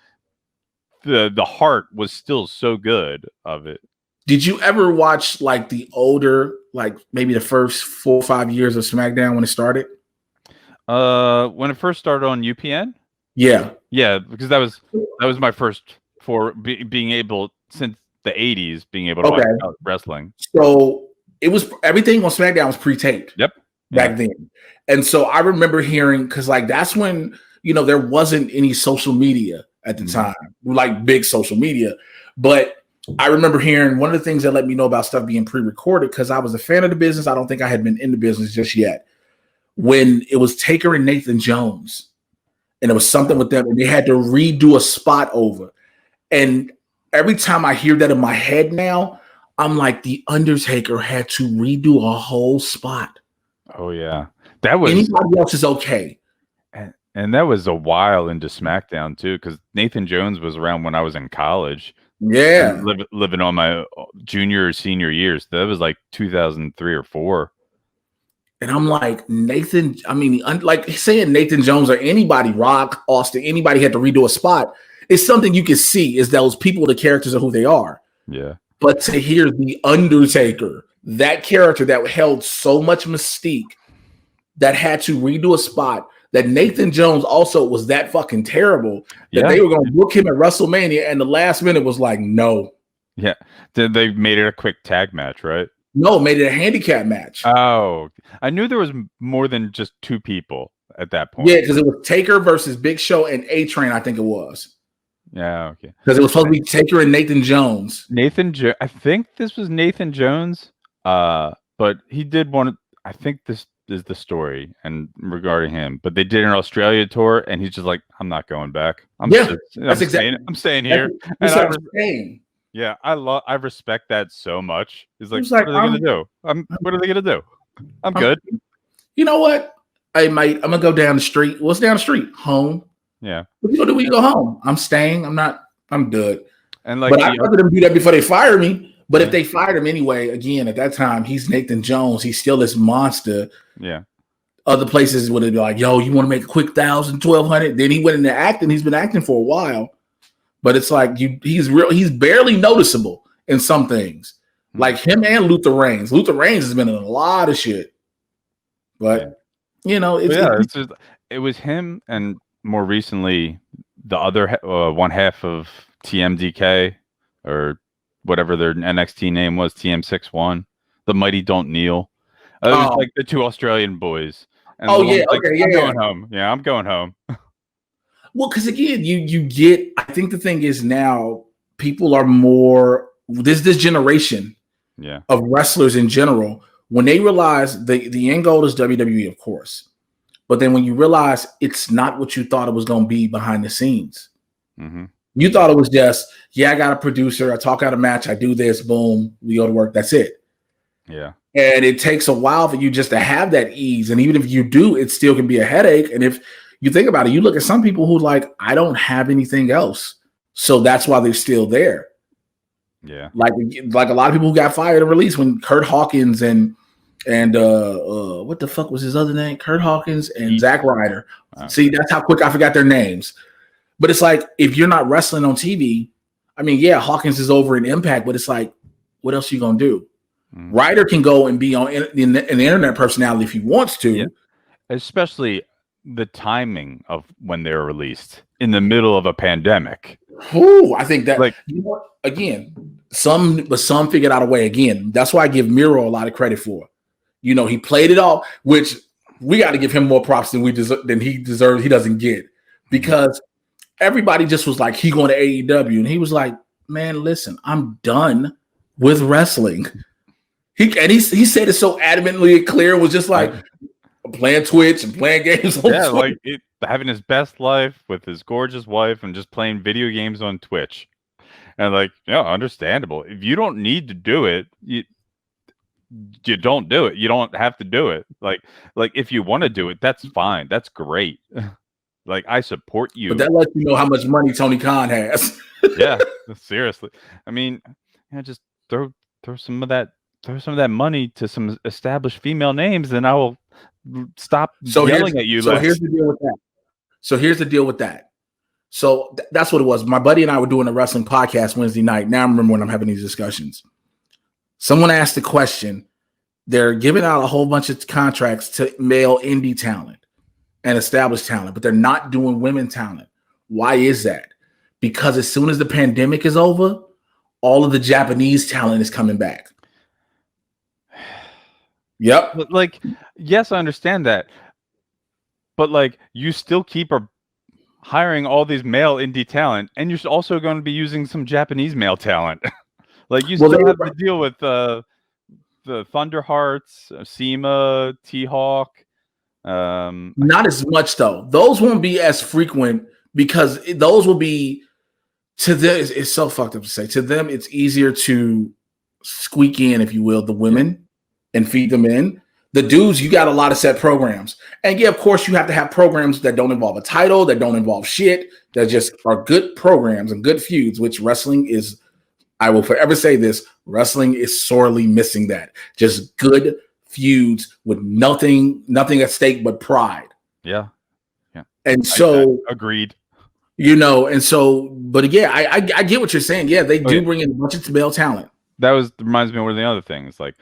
the heart was still so good of it. Did you ever watch like the older, like maybe the first 4 or 5 years of SmackDown when it started? When it first started on UPN? Yeah, because that was my first for being able since the 80s being able to watch wrestling. So it was everything on SmackDown was pre-taped. Yep. Back then, and so I remember hearing because like that's when there wasn't any social media at the time, like big social media, but. I remember hearing one of the things that let me know about stuff being pre-recorded because I was a fan of the business. I don't think I had been in the business just yet. When it was Taker and Nathan Jones, and it was something with them, and they had to redo a spot over. And every time I hear that in my head now, I'm like, The Undertaker had to redo a whole spot. Oh, yeah. That was anybody else is okay. And that was a while into SmackDown, too, because Nathan Jones was around when I was in college. Yeah, living on my junior or senior years. That was like 2003 or 4. And I'm like, Nathan, I mean, like saying Nathan Jones or anybody, Rock, Austin, anybody had to redo a spot. It's something you can see is those people, the characters are who they are. Yeah. But to hear The Undertaker, that character that held so much mystique, that had to redo a spot, that Nathan Jones also was that fucking terrible that they were going to book him at WrestleMania, and the last minute was like, no. Yeah. They made it a quick tag match, right? No, made it a handicap match. Oh, I knew there was more than just 2 people at that point. Yeah, because it was Taker versus Big Show and A-Train, I think it was. Yeah, okay. Because it was supposed to be Taker and Nathan Jones. I think this was Nathan Jones, but he did one. I think this is the story and regarding him, but they did an Australia tour, and he's just like, I'm not going back. I'm staying here. That's what I'm saying. Yeah, I respect that so much. He's like, what are they gonna do? What are they gonna do? I'm good. You know what? Hey, mate, I'm gonna go down the street. What's down the street? Home. Yeah. What you gonna do when you go home? I'm staying. I'm good. And like, but I'd rather them do that before they fire me. But if they fired him anyway, again, at that time, he's Nathan Jones. He's still this monster. Yeah. Other places would have been like, yo, you want to make a quick 1,000, 1,200? Then he went into acting. He's been acting for a while. But it's like he's barely noticeable in some things. Like him and Luther Reigns. Luther Reigns has been in a lot of shit. But it was him, and more recently the other one half of TMDK or whatever their NXT name was, TM61. The Mighty Don't Kneel. It was like the two Australian boys. And Oh the one yeah, was like, okay, yeah, I'm yeah. going home. Yeah, I'm going home. Well, because again, you get. I think the thing is now people are more. This generation Yeah. of wrestlers in general, when they realize the end goal is WWE, of course, but then when you realize it's not what you thought it was going to be behind the scenes, you thought it was just, yeah, I got a producer, I talk out a match, I do this, boom, we go to work, that's it. Yeah. And it takes a while for you just to have that ease, and even if you do, it still can be a headache. And if you think about it, you look at some people who like, I don't have anything else, so that's why they're still there. Yeah. Like a lot of people who got fired and released when Kurt Hawkins and what the fuck was his other name? Kurt Hawkins and Zack Ryder. See, that's how quick I forgot their names. But it's like, if you're not wrestling on TV, I mean, yeah, Hawkins is over in Impact, but it's like, what else are you gonna do? Ryder can go and be on an internet personality if he wants to. Yeah. Especially the timing of when they were released in the middle of a pandemic. Oh, I think that, like, you know, again, some figured out a way. Again, that's why I give Miro a lot of credit for. You know, he played it all, which we got to give him more props than he deserves. He doesn't get, because everybody just was like, he going to AEW, and he was like, man, listen, I'm done with wrestling. He said it so adamantly clear. It was just like, playing Twitch and playing games on Twitch. Like having his best life with his gorgeous wife and just playing video games on Twitch. And like, understandable. If you don't need to do it, you don't do it. You don't have to do it. Like if you want to do it, that's fine. That's great. Like, I support you. But that lets you know how much money Tony Khan has. Yeah, seriously. I mean, just throw some of that money to some established female names, and I will stop yelling at you. So here's the deal with that. So that's what it was. My buddy and I were doing a wrestling podcast Wednesday night. Now I remember when I'm having these discussions. Someone asked the question. They're giving out a whole bunch of contracts to male indie talent and established talent, but they're not doing women talent. Why is that? Because as soon as the pandemic is over, all of the Japanese talent is coming back. Yep. But like, yes, I understand that. But like, you still keep hiring all these male indie talent, and you're also going to be using some Japanese male talent. Like, you still have to deal with the Thunderhearts, SEMA, T-Hawk. Not as much though. Those won't be as frequent, because those will be, to them, it's so fucked up to say. To them, it's easier to squeak in, if you will, the women and feed them in. The dudes, you got a lot of set programs. And yeah, of course, you have to have programs that don't involve a title, that don't involve shit, that just are good programs and good feuds, which wrestling is, I will forever say this, wrestling is sorely missing that. Just good feuds with nothing at stake but pride. Yeah. And so, agreed. And so, but yeah, I get what you're saying. Yeah, they do bring in a bunch of male talent. That reminds me of one of the other things, like,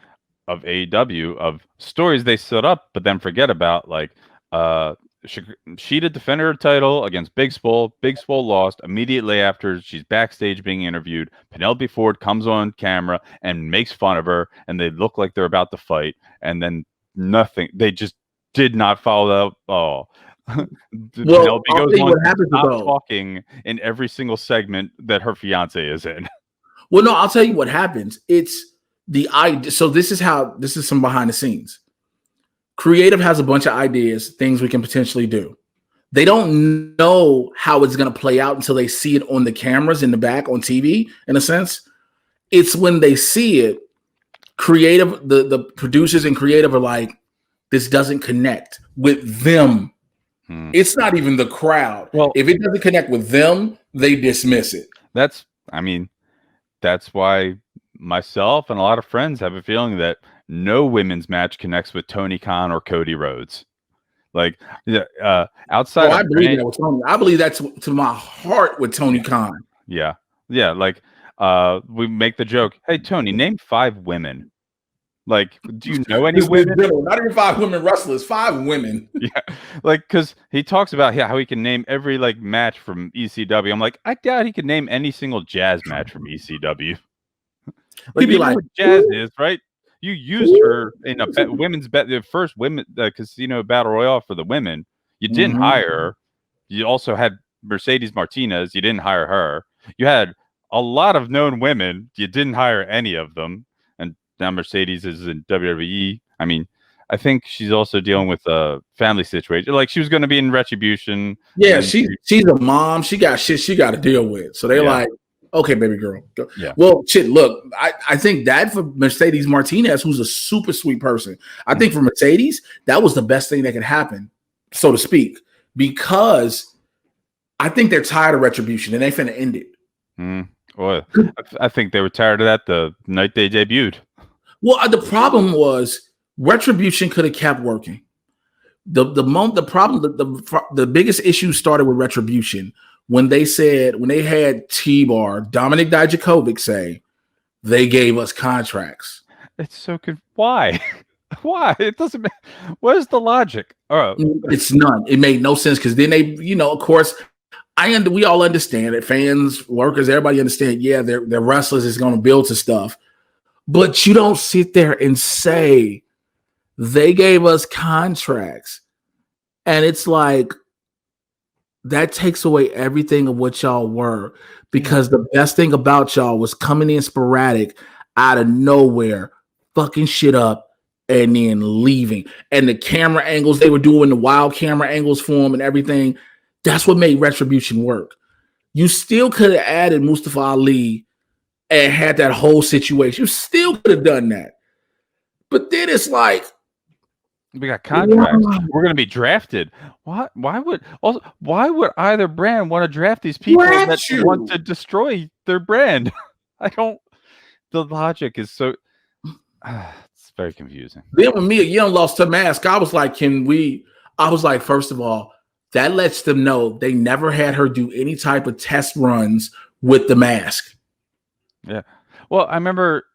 of AEW, of stories they set up but then forget about. Like, Shida defended her title against Big Swole. Big Swole lost immediately after. She's backstage being interviewed. Penelope Ford comes on camera and makes fun of her, and they look like they're about to fight, and then nothing. They just did not follow that at all. Penelope goes on to stop talking in every single segment that her fiance is in. Well, no, I'll tell you what happens. It's the idea. So this is some behind the scenes. Creative has a bunch of ideas, things we can potentially do. They don't know how it's going to play out until they see it on the cameras in the back on TV, in a sense. It's when they see it, creative, the producers and creative are like, this doesn't connect with them. It's not even the crowd. Well, if it doesn't connect with them, they dismiss it. That's why myself and a lot of friends have a feeling that no women's match connects with Tony Khan or Cody Rhodes. Like, outside. I believe that with Tony. I believe that's to my heart with Tony Khan. Yeah. Like, we make the joke, hey, Tony, name 5 women. Like, do you know any women? Not even 5 women wrestlers, 5 women. Yeah, like, because he talks about how he can name every match from ECW. I'm like, I doubt he can name any single jazz match from ECW. Like, you know what jazz is, right? You used her in a women's the first women casino battle royale for the women. You didn't hire her. You also had Mercedes Martinez. You didn't hire her. You had a lot of known women. You didn't hire any of them. And now Mercedes is in WWE. I mean, I think she's also dealing with a family situation. Like she was going to be in Retribution. Yeah, she's a mom. She got shit she got to deal with. So they're like, okay, baby girl. Go. Yeah. Well, shit, look, I think that for Mercedes Martinez, who's a super sweet person, I think for Mercedes, that was the best thing that could happen, so to speak, because I think they're tired of Retribution and they finna end it. Well, I think they were tired of that the night they debuted. Well, the problem was Retribution could have kept working. The biggest issue started with Retribution when they had T-Bar, Dominic Dijakovic say they gave us contracts. It's so good. Why? Why? It doesn't make. Where's the logic? It's none. It made no sense because then they, of course, we all understand it. Fans, workers, everybody understand. Yeah, their wrestlers is going to build to stuff, but you don't sit there and say they gave us contracts, and it's like that takes away everything of what y'all were. Because the best thing about y'all was coming in sporadic, out of nowhere, fucking shit up, and then leaving. And the camera angles they were doing, the wild camera angles for them and everything, that's what made Retribution work. You still could have added Mustafa Ali and had that whole situation. You still could have done that. But then it's like, we got contracts. We're going to be drafted. Why would either brand want to draft these people that want to destroy their brand? The logic is so it's very confusing. Then when Mia Yim lost her mask, I was like, first of all, that lets them know they never had her do any type of test runs with the mask. Yeah. Well, I remember,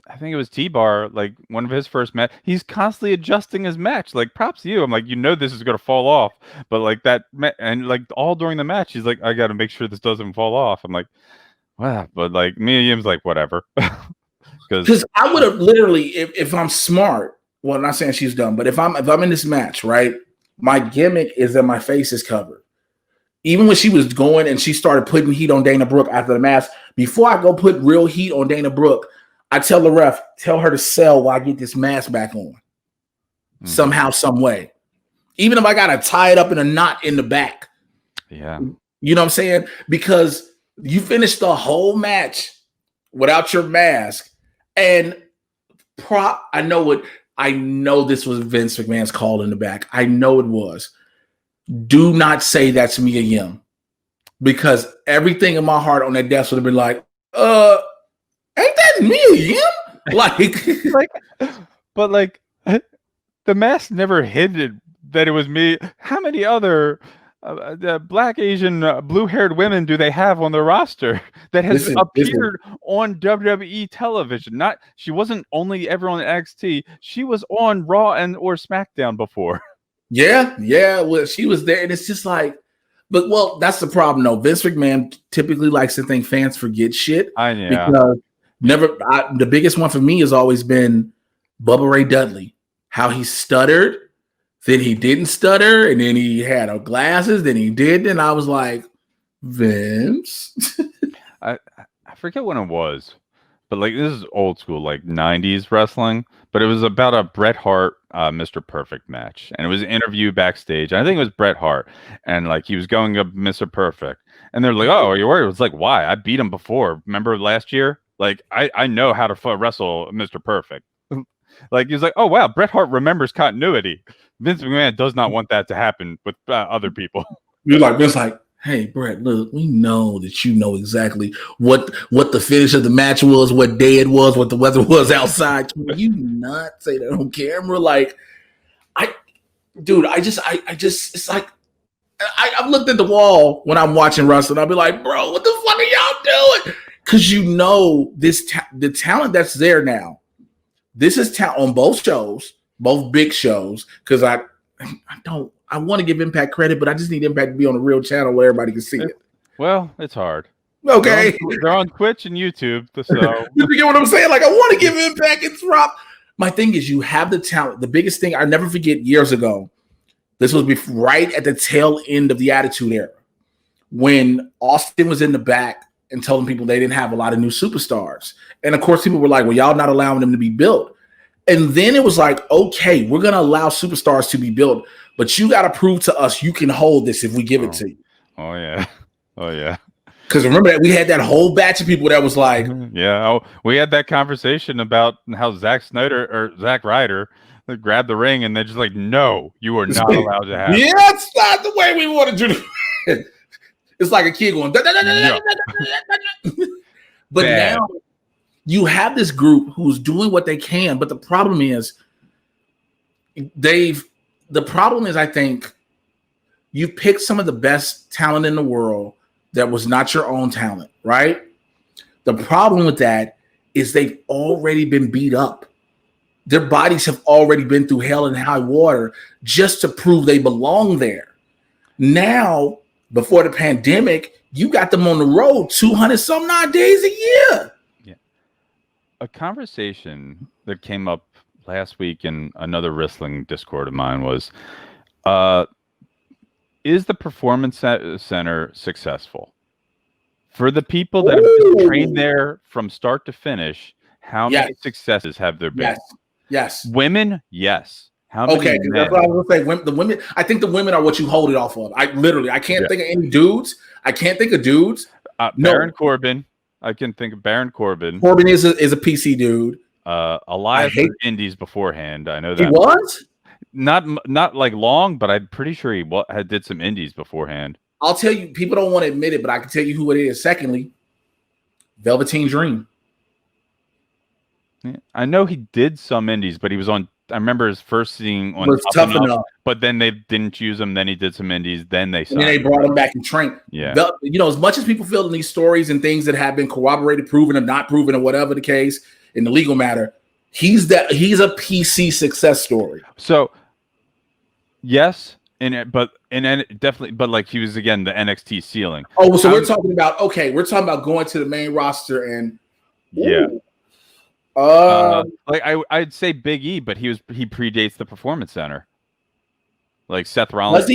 I think it was T-Bar, like one of his first match. He's constantly adjusting his match. Like, props to you. I'm like, this is going to fall off. But like that, and like all during the match, he's like, I got to make sure this doesn't fall off. I'm like, wow. But like Mia Yim's like, whatever. Because I would have literally, if I'm smart, well, I'm not saying she's dumb, but if I'm in this match, right, my gimmick is that my face is covered. Even when she was going and she started putting heat on Dana Brooke after the mask, before I go put real heat on Dana Brooke, I tell the ref, tell her to sell while I get this mask back on. Somehow, some way. Even if I got to tie it up in a knot in the back. Yeah. You know what I'm saying? Because you finished the whole match without your mask. And I know this was Vince McMahon's call in the back. I know it was. Do not say that's Mia Yim. Because everything in my heart on that desk would have been like, ain't that Mia Yim? But the mask never hinted that it was me. How many other black, Asian, blue-haired women do they have on their roster that has appeared on WWE television? She wasn't only ever on NXT. She was on Raw or SmackDown before. Yeah. Well, she was there, and it's just like, but that's the problem though. Vince McMahon typically likes to think fans forget shit. I know. Because the biggest one for me has always been Bubba Ray Dudley. How he stuttered, then he didn't stutter, and then he had glasses, then he did, and I was like, Vince. I forget when it was, but like this is old school, like 90s wrestling. But it was about a Bret Hart, Mr. Perfect match, and it was an interview backstage. I think it was Bret Hart, and like he was going up Mr. Perfect, and they're like, "Oh, are you worried?" It was like, "Why? I beat him before. Remember last year? Like I know how to wrestle Mr. Perfect." Like he's like, "Oh wow, Bret Hart remembers continuity." Vince McMahon does not want that to happen with other people. You're like Vince, like, hey Bret, look, we know that you know exactly what the finish of the match was, what day it was, what the weather was outside. Can you not say that on camera? Like, it's like I've looked at the wall when I'm watching wrestling. I'll be like, bro, what the fuck are y'all doing? Because the talent that's there now. This is talent on both shows, both big shows. Because I want to give Impact credit, but I just need Impact to be on a real channel where everybody can see it. Well, it's hard. Okay, they're on Twitch and YouTube. So you get what I'm saying? Like, I want to give Impact its drop. My thing is, you have the talent. The biggest thing I never forget years ago. This was right at the tail end of the Attitude Era, when Austin was in the back and telling people they didn't have a lot of new superstars. And of course, people were like, well, y'all not allowing them to be built. And then it was like, okay, we're going to allow superstars to be built, but you got to prove to us you can hold this if we give it to you. Oh, yeah. Oh, yeah. Because remember that we had that whole batch of people that was like, yeah, we had that conversation about how Zack Ryder grabbed the ring and they're just like, no, you are not allowed to have it. Yeah, it's not the way we wanted you to. It's like a kid going, but now you have this group who's doing what they can. But the problem is, I think you picked some of the best talent in the world that was not your own talent, right? The problem with that is they've already been beat up. Their bodies have already been through hell and high water just to prove they belong there. Now, before the pandemic, you got them on the road 200 some odd days a year. Yeah. A conversation that came up last week in another wrestling Discord of mine was, is the Performance Center successful? For the people that have been trained there from start to finish, how many successes have there been? Yes. Women, yes. How many? Okay, that's what I was going to say. The women, I think the women are what you hold it off of. I can't think of any dudes. I can't think of dudes. Baron Corbin. I can think of Baron Corbin. Corbin is a PC dude. Elias was Indies beforehand. I know that. He was? Not like long, but I'm pretty sure he did some Indies beforehand. I'll tell you, people don't want to admit it, but I can tell you who it is. Secondly, Velveteen Dream. Yeah, I know he did some Indies, but he was on. I remember his first seeing on Tough Enough, but then they didn't choose him. Then he did some Indies. Then they brought him back and trained. Yeah, as much as people feel in these stories and things that have been corroborated, proven, or not proven, or whatever the case in the legal matter, he's a PC success story. So, yes. Definitely, but like he was again the NXT ceiling. Oh, so we're talking about going to the main roster and I'd say Big E, but he predates the Performance Center. Like Seth Rollins,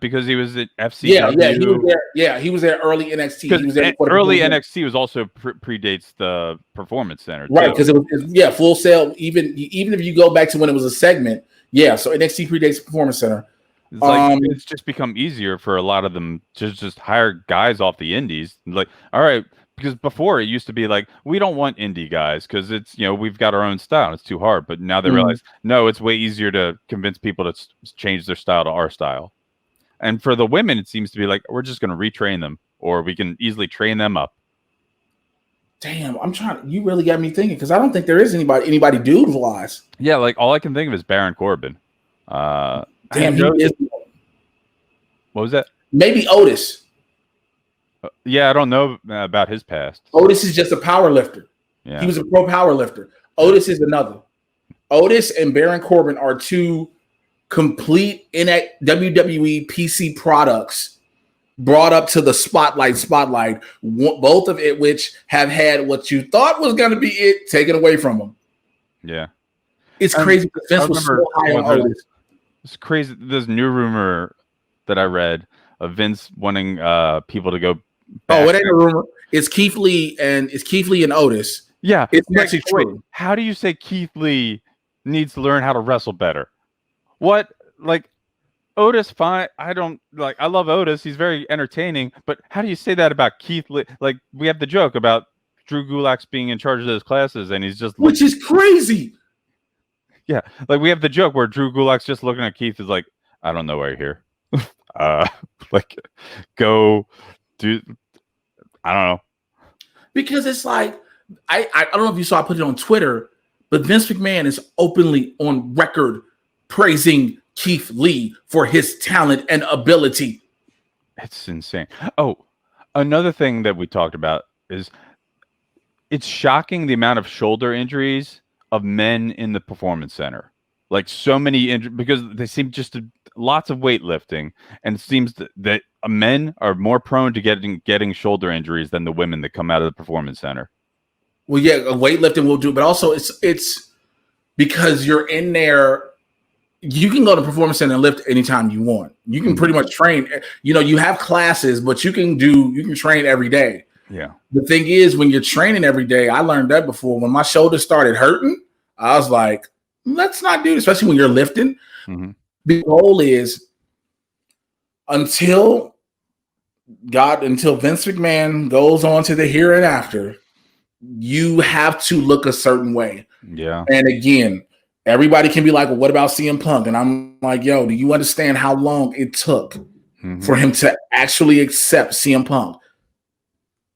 because he was at FCW. He was there early NXT. He was there early NXT was also predates the Performance Center, right? Because it was Full Sail. Even if you go back to when it was a segment, so NXT predates the Performance Center. It's like it's just become easier for a lot of them to just hire guys off the indies. Like, all right, because before it used to be like, we don't want indie guys because it's, we've got our own style. It's too hard. But now they realize, no, it's way easier to convince people to change their style to our style. And for the women, it seems to be like, we're just going to retrain them, or we can easily train them up. Damn, you really got me thinking, because I don't think there is anybody dude-wise. Yeah, like all I can think of is Baron Corbin. Damn, he is. What was that? Maybe Otis. Yeah, I don't know about his past. Otis is just a power lifter. Yeah. He was a pro power lifter. Otis is another. Otis and Baron Corbin are two complete WWE PC products brought up to the spotlight, both of it which have had what you thought was going to be it taken away from them. Yeah. It's crazy. Vince was so high on Otis. It's crazy. There's new rumor that I read of Vince wanting people to go back. Oh, it ain't a rumor. It's Keith Lee and Otis. Yeah. It's actually true. How do you say Keith Lee needs to learn how to wrestle better? What? Like, Otis, fine. I love Otis. He's very entertaining. But how do you say that about Keith Lee? Like, we have the joke about Drew Gulak being in charge of those classes, and he's just... Which is crazy. Yeah. Like, we have the joke where Drew Gulak's just looking at Keith is like, I don't know why you're here. Go do... I don't know. Because it's like, I don't know if you saw, I put it on Twitter, but Vince McMahon is openly on record praising Keith Lee for his talent and ability. It's insane. Oh, another thing that we talked about is it's shocking the amount of shoulder injuries of men in the Performance Center. Like, so many because they seem just lots of weightlifting, and it seems that men are more prone to getting shoulder injuries than the women that come out of the Performance Center. Well, yeah, weightlifting will do, but also it's because you're in there. You can go to Performance Center and lift anytime you want. You can pretty much train. You have classes, but you can train every day. Yeah. The thing is, when you're training every day, I learned that before. When my shoulders started hurting, I was like, let's not do it, especially when you're lifting. Mm-hmm. The goal is until Vince McMahon goes on to the here and after, you have to look a certain way. Yeah. And again, everybody can be like, well, what about CM Punk? And I'm like, yo, do you understand how long it took for him to actually accept CM Punk?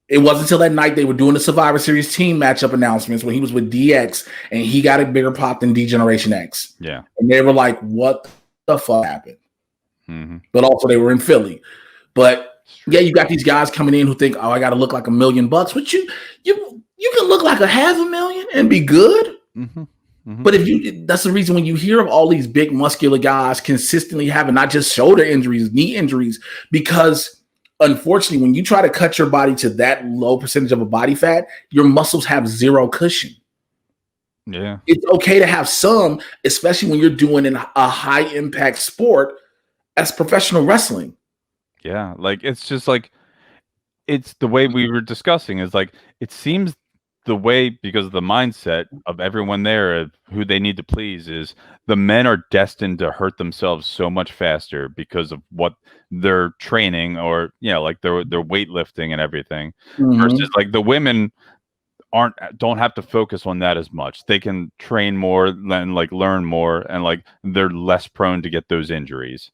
It wasn't until that night they were doing the Survivor Series team matchup announcements when he was with DX and he got a bigger pop than D-Generation X. Yeah. And they were like, what the fuck happened? Mm-hmm. But also they were in Philly. But yeah, you got these guys coming in who think, oh, I got to look like $1 million. But you can look like $500,000 and be good. Mm-hmm. Mm-hmm. But that's the reason when you hear of all these big muscular guys consistently having not just shoulder injuries, knee injuries, because unfortunately, when you try to cut your body to that low percentage of a body fat, your muscles have zero cushion. Yeah. It's okay to have some, especially when you're doing a high impact sport as professional wrestling. Yeah. Like, it's just like, it's the way we were discussing is like, it seems the way, because of the mindset of everyone there, of who they need to please, is the men are destined to hurt themselves so much faster because of what they're training, or like their weightlifting and everything, versus like the women don't have to focus on that as much. They can train more and like learn more, and like they're less prone to get those injuries.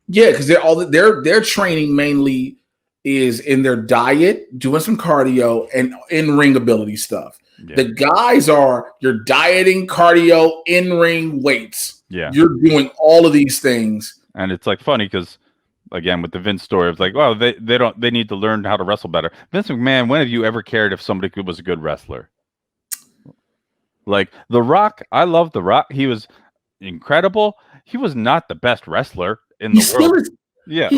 Yeah, because their training mainly is in their diet, doing some cardio, and in-ring ability stuff. Yeah. The guys you're dieting, cardio, in-ring weights. Yeah. You're doing all of these things. And it's like funny because, again, with the Vince story, it's like, well, they need to learn how to wrestle better. Vince McMahon, when have you ever cared if somebody was a good wrestler? Like The Rock, I love The Rock. He was incredible. He was not the best wrestler in the world. Yeah,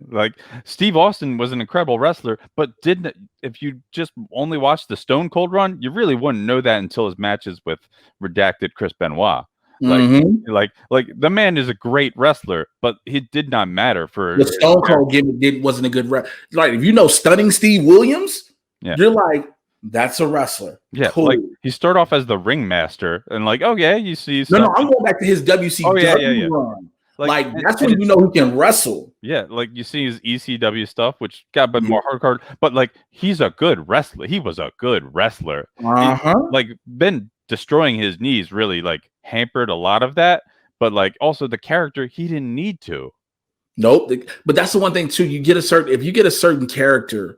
like Steve Austin was an incredible wrestler, but if you just only watched the Stone Cold run, you really wouldn't know that until his matches with redacted Chris Benoit. Like the man is a great wrestler, but he did not matter for the Stone Cold gimmick. Wasn't a good like if you know Stunning Steve Williams, you're like, that's a wrestler. Yeah, cool. Like he started off as the ringmaster, and like, oh yeah, you see. No, I'm going back to his WCW run. Like that's when you know he can wrestle. Yeah, like you see his ECW stuff, which got a bit more hardcore, but like he's a good wrestler. He was a good wrestler. Like been destroying his knees really like hampered a lot of that, but like also the character, he didn't need to. Nope. But that's the one thing too. If you get a certain character,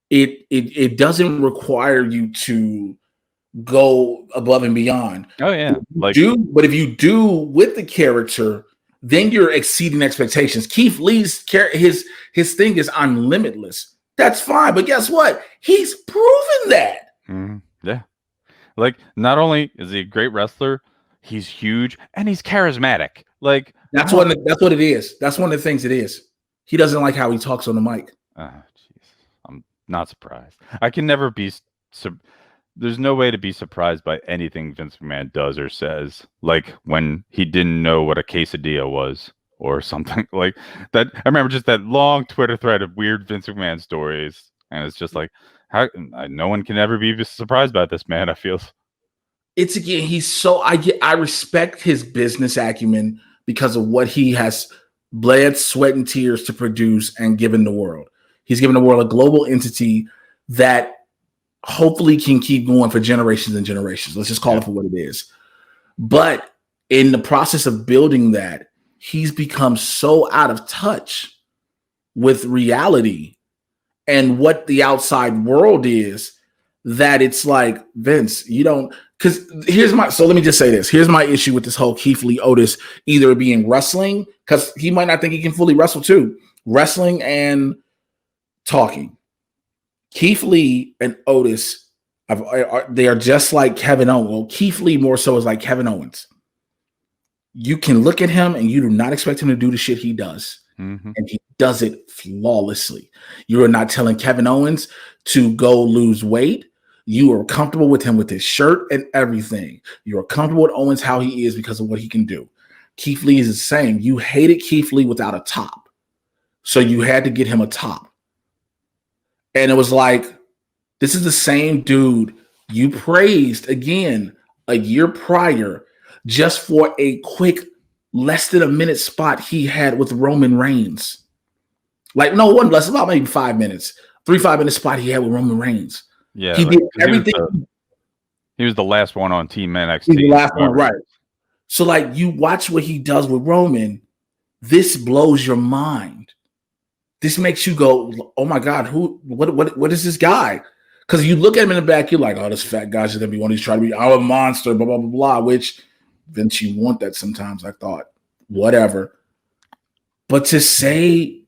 it doesn't require you to go above and beyond. Oh yeah. But if you do with the character, then you're exceeding expectations. Keith Lee's his thing is I'm limitless. That's fine, but guess what? He's proven that. Yeah, like not only is he a great wrestler, he's huge and he's charismatic. Like that's what it is. That's one of the things it is. He doesn't like how he talks on the mic. I'm not surprised. I can never be. There's no way to be surprised by anything Vince McMahon does or says. Like when he didn't know what a quesadilla was or something like that. I remember just that long Twitter thread of weird Vince McMahon stories. And it's just like, no one can ever be surprised by this man, I feel. It's again, I respect his business acumen because of what he has bled, sweat, and tears to produce and given the world. He's given the world a global entity that hopefully can keep going for generations and generations. Let's just call it for what it is. But in the process of building that, he's become so out of touch with reality and what the outside world is that it's like, Vince, you don't, because let me just say this. Here's my issue with this whole Keith Lee Otis either being wrestling, because he might not think he can fully wrestle too. Wrestling and talking. Keith Lee and Otis, they are just like Kevin Owens. Well, Keith Lee more so is like Kevin Owens. You can look at him and you do not expect him to do the shit he does. And he does it flawlessly. You are not telling Kevin Owens to go lose weight. You are comfortable with him with his shirt and everything. You are comfortable with Owens how he is because of what he can do. Keith Lee is the same. You hated Keith Lee without a top. So you had to get him a top. And it was like, this is the same dude you praised again a year prior just for a quick less than a minute spot he had with Roman Reigns. Like, no, it wasn't less, about maybe 5 minutes. 3-5 minute spot he had with Roman Reigns. Yeah. He did everything. He was the last one on Team NXT. He's the last one, right. So, like, you watch what he does with Roman, this blows your mind. This makes you go, oh my God, what is this guy? Because you look at him in the back, you're like, oh, this fat guy's just gonna be one of these trying to be a monster, blah, blah, blah, blah, which Vince, you want that sometimes, I thought. Whatever. But to say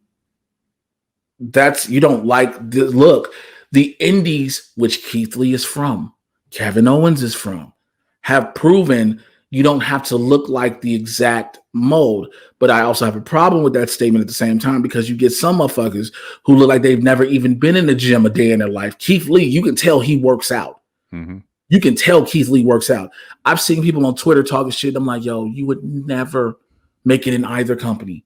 that's you don't like the look, the indies, which Keith Lee is from, Kevin Owens is from, have proven you don't have to look like the exact mold. But I also have a problem with that statement at the same time because you get some motherfuckers who look like they've never even been in the gym a day in their life. Keith Lee, you can tell he works out. Mm-hmm. You can tell Keith Lee works out. I've seen people on Twitter talking shit. I'm like, yo, you would never make it in either company.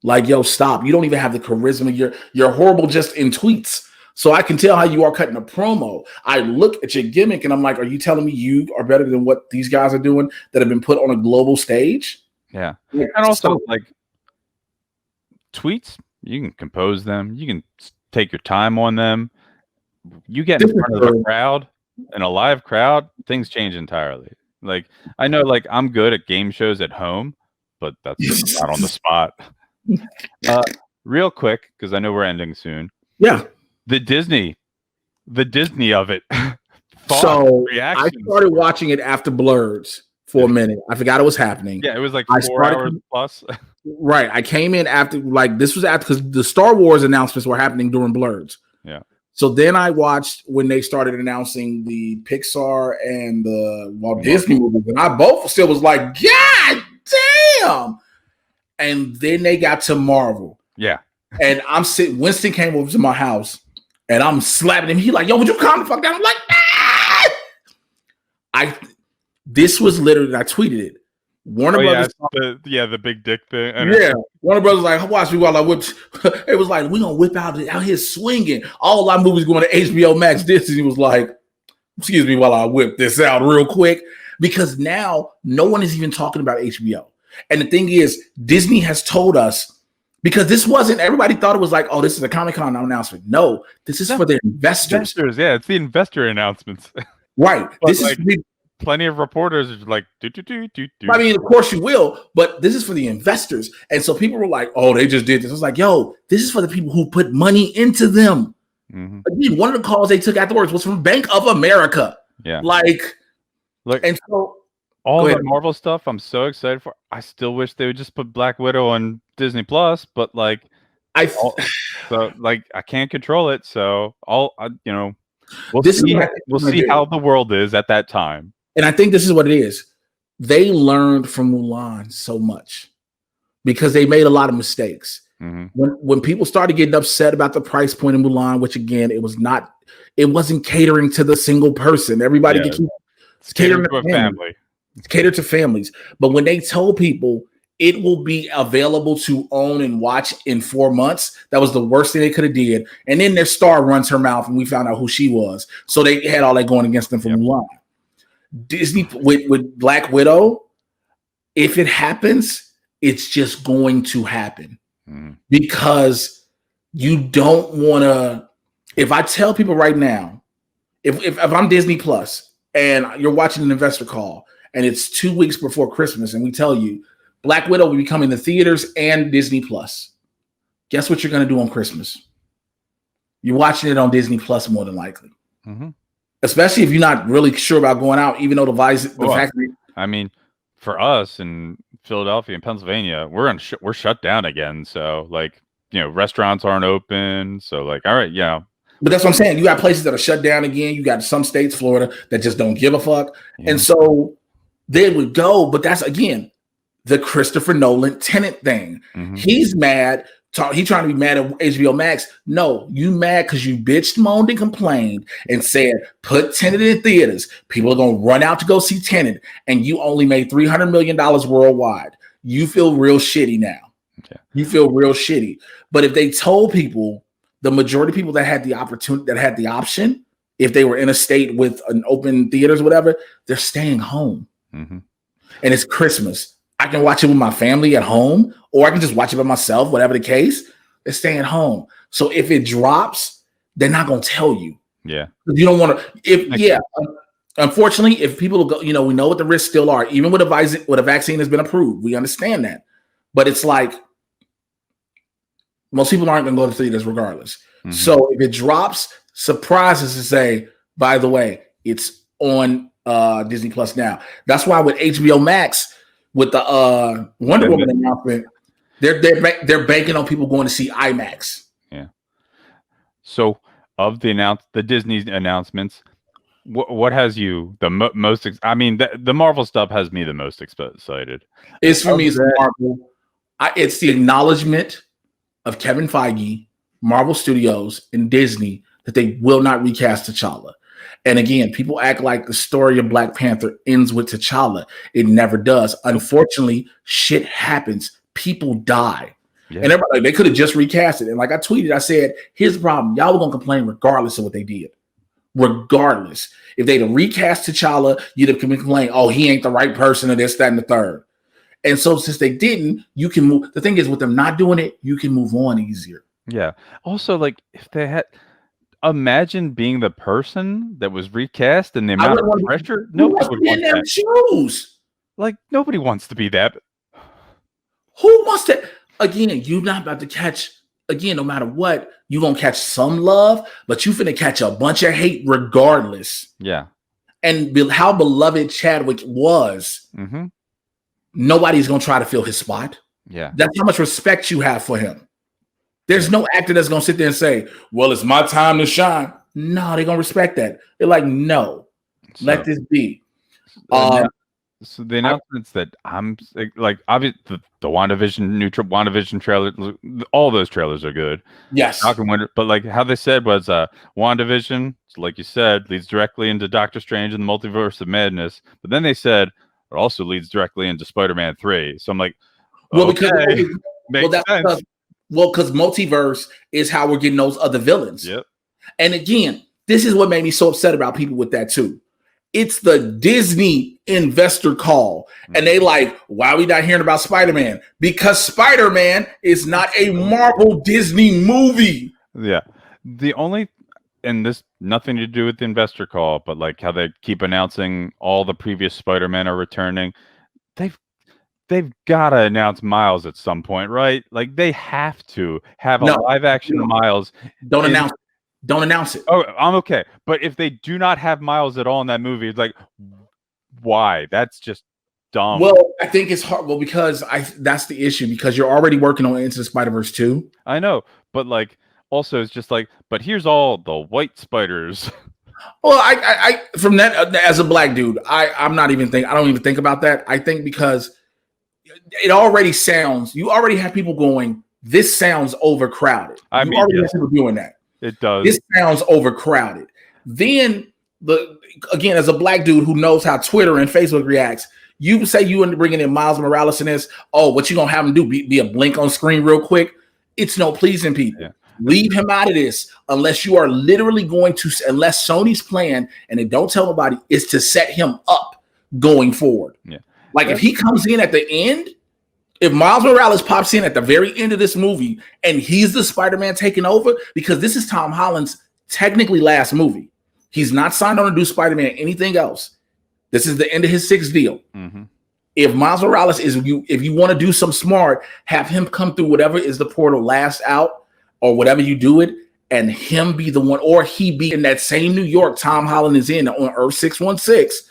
Like, yo, stop. You don't even have the charisma. You're horrible just in tweets. So I can tell how you are cutting a promo. I look at your gimmick and I'm like, are you telling me you are better than what these guys are doing that have been put on a global stage? Yeah. And also, like, tweets, you can compose them. You can take your time on them. You get in front of a crowd, in a live crowd, things change entirely. Like, I know, like, I'm good at game shows at home, but that's just not on the spot. Real quick, because I know we're ending soon. Yeah. The Disney of it. So I started watching it after Blurs for a minute. I forgot it was happening. Yeah, it was like 4 hours plus. Right. I came in after, like, this was after, because the Star Wars announcements were happening during Blurs. Yeah. So then I watched when they started announcing the Pixar and the Walt Disney movies, and I both still was like, God damn. And then they got to Marvel. Yeah. And I'm sitting, Winston came over to my house and I'm slapping him. He like, yo, would you calm the fuck down? I'm like, ah! This was literally, I tweeted it. Warner Brothers. The big dick thing. Yeah. Warner Brothers like, watch me while I whipped. It was like, we gonna whip out here swinging. All our movies going to HBO Max. Disney was like, excuse me while I whip this out real quick. Because now no one is even talking about HBO. And the thing is, Disney has told us, because this wasn't, everybody thought it was like, oh, this is a Comic-Con announcement. No, this is for their investors. Yeah, it's the investor announcements. Right. But this like, is plenty of reporters are like, I mean, of course you will, but this is for the investors. And so people were like, oh, they just did this. I was like, yo, this is for the people who put money into them. Mm-hmm. Again, one of the calls they took afterwards was from Bank of America. Yeah. And so all the Marvel stuff I'm so excited for. I still wish they would just put Black Widow on Disney Plus, but like I can't control it. So we'll see how the world is at that time. And I think this is what it is. They learned from Mulan so much because they made a lot of mistakes. Mm-hmm. When people started getting upset about the price point in Mulan, which again, it wasn't catering to the single person. Everybody could keep catering to a family. It's catered to families. But when they told people it will be available to own and watch in 4 months, that was the worst thing they could have did. And then their star runs her mouth and we found out who she was. So they had all that going against them from Mulan. Disney with Black Widow, if it happens, it's just going to happen. Because you don't want to, if I tell people right now, if I'm Disney Plus and you're watching an investor call, and it's 2 weeks before Christmas, and we tell you Black Widow will be coming to theaters and Disney Plus. Guess what you're going to do on Christmas? You're watching it on Disney Plus more than likely. Mm-hmm. Especially if you're not really sure about going out, even though I mean, for us in Philadelphia and Pennsylvania, we're shut down again. So restaurants aren't open. So all right, But that's what I'm saying. You got places that are shut down again. You got some states, Florida, that just don't give a fuck. Yeah. And so they would go, but that's again the Christopher Nolan Tenet thing. Mm-hmm. He's mad He trying to be mad at HBO Max. No, you mad because you bitched, moaned, and complained and said, put Tenet in theaters. People are going to run out to go see Tenet, and you only made $300 million worldwide. You feel real shitty now. Okay. You feel real shitty. But if they told people, the majority of people that had the opportunity, that had the option, if they were in a state with an open theaters or whatever, they're staying home. Mm-hmm. And it's Christmas. I can watch it with my family at home, or I can just watch it by myself, whatever the case. They're staying home. So if it drops, they're not going to tell you. Yeah. You don't want to. Unfortunately, if people go, we know what the risks still are. Even with a vaccine has been approved, we understand that. But it's like most people aren't going to go to theaters regardless. Mm-hmm. So if it drops, surprise us to say, by the way, it's on Disney Plus now. That's why with HBO Max, with the Wonder Woman announcement, they're banking on people going to see IMAX. Yeah. So of the Disney announcements, what has you the most? I mean, the Marvel stuff has me the most excited. It's for me, it's Marvel. It's the acknowledgement of Kevin Feige, Marvel Studios, and Disney that they will not recast T'Challa. And again, people act like the story of Black Panther ends with T'Challa. It never does. Unfortunately, shit happens. People die. Yeah. And everybody, they could have just recast it. And like I tweeted, I said, here's the problem. Y'all were going to complain regardless of what they did. Regardless. If they'd have recast T'Challa, you'd have complained, oh, he ain't the right person, or this, that, and the third. And so since they didn't, you can move. The thing is, with them not doing it, you can move on easier. Yeah. Also, like, if they had... Imagine being the person that was recast and the amount of pressure. Nobody would want that. Shoes. Like, nobody wants to be that. Who wants to? Again, you're not about to catch. Again, no matter what, you're gonna catch some love, but you finna catch a bunch of hate regardless. Yeah. And how beloved Chadwick was, nobody's gonna try to fill his spot. Yeah. That's how much respect you have for him. There's no actor that's going to sit there and say, well, it's my time to shine. No, they're going to respect that. They're like, no, let this be. So the announcements that I'm like, obviously, the WandaVision trailer, all those trailers are good. Yes. But like how they said was WandaVision, like you said, leads directly into Doctor Strange and the Multiverse of Madness. But then they said it also leads directly into Spider-Man 3. So I'm like, okay, makes sense. Because multiverse is how we're getting those other villains. Yep. And again, this is what made me so upset about people with that too. It's the Disney investor call. And they like, why are we not hearing about Spider-Man? Because Spider-Man is not a Marvel Disney movie. Yeah. And this nothing to do with the investor call, but like how they keep announcing all the previous Spider-Men are returning. They've got to announce Miles at some point, right? Like they have to have a live action Miles. Don't announce it. Oh, I'm okay. But if they do not have Miles at all in that movie, it's like, why? That's just dumb. Well, I think it's hard. Well, because that's the issue, because you're already working on Into the Spider-Verse 2. I know, but like also it's just like, but here's all the white spiders. Well, I from that as a black dude, I don't even think about that. I think because it already sounds, you already have people going, this sounds overcrowded. You already have people doing that. It does. This sounds overcrowded. Then again, as a black dude who knows how Twitter and Facebook reacts, you say you want to bring in Miles Morales in this. Oh, what you gonna have him do? Be a blink on screen real quick? It's no pleasing people. Yeah. Leave him out of this unless you are literally going to, unless Sony's plan, and they don't tell nobody, is to set him up going forward. Yeah. Like if he comes in at the end, if Miles Morales pops in at the very end of this movie and he's the Spider-Man taking over, because this is Tom Holland's technically last movie. He's not signed on to do Spider-Man anything else. This is the end of his 6th deal. Mm-hmm. If Miles Morales if you want to do some smart, have him come through whatever is the portal last out or whatever you do it, and him be the one, or he be in that same New York Tom Holland is in on Earth 616,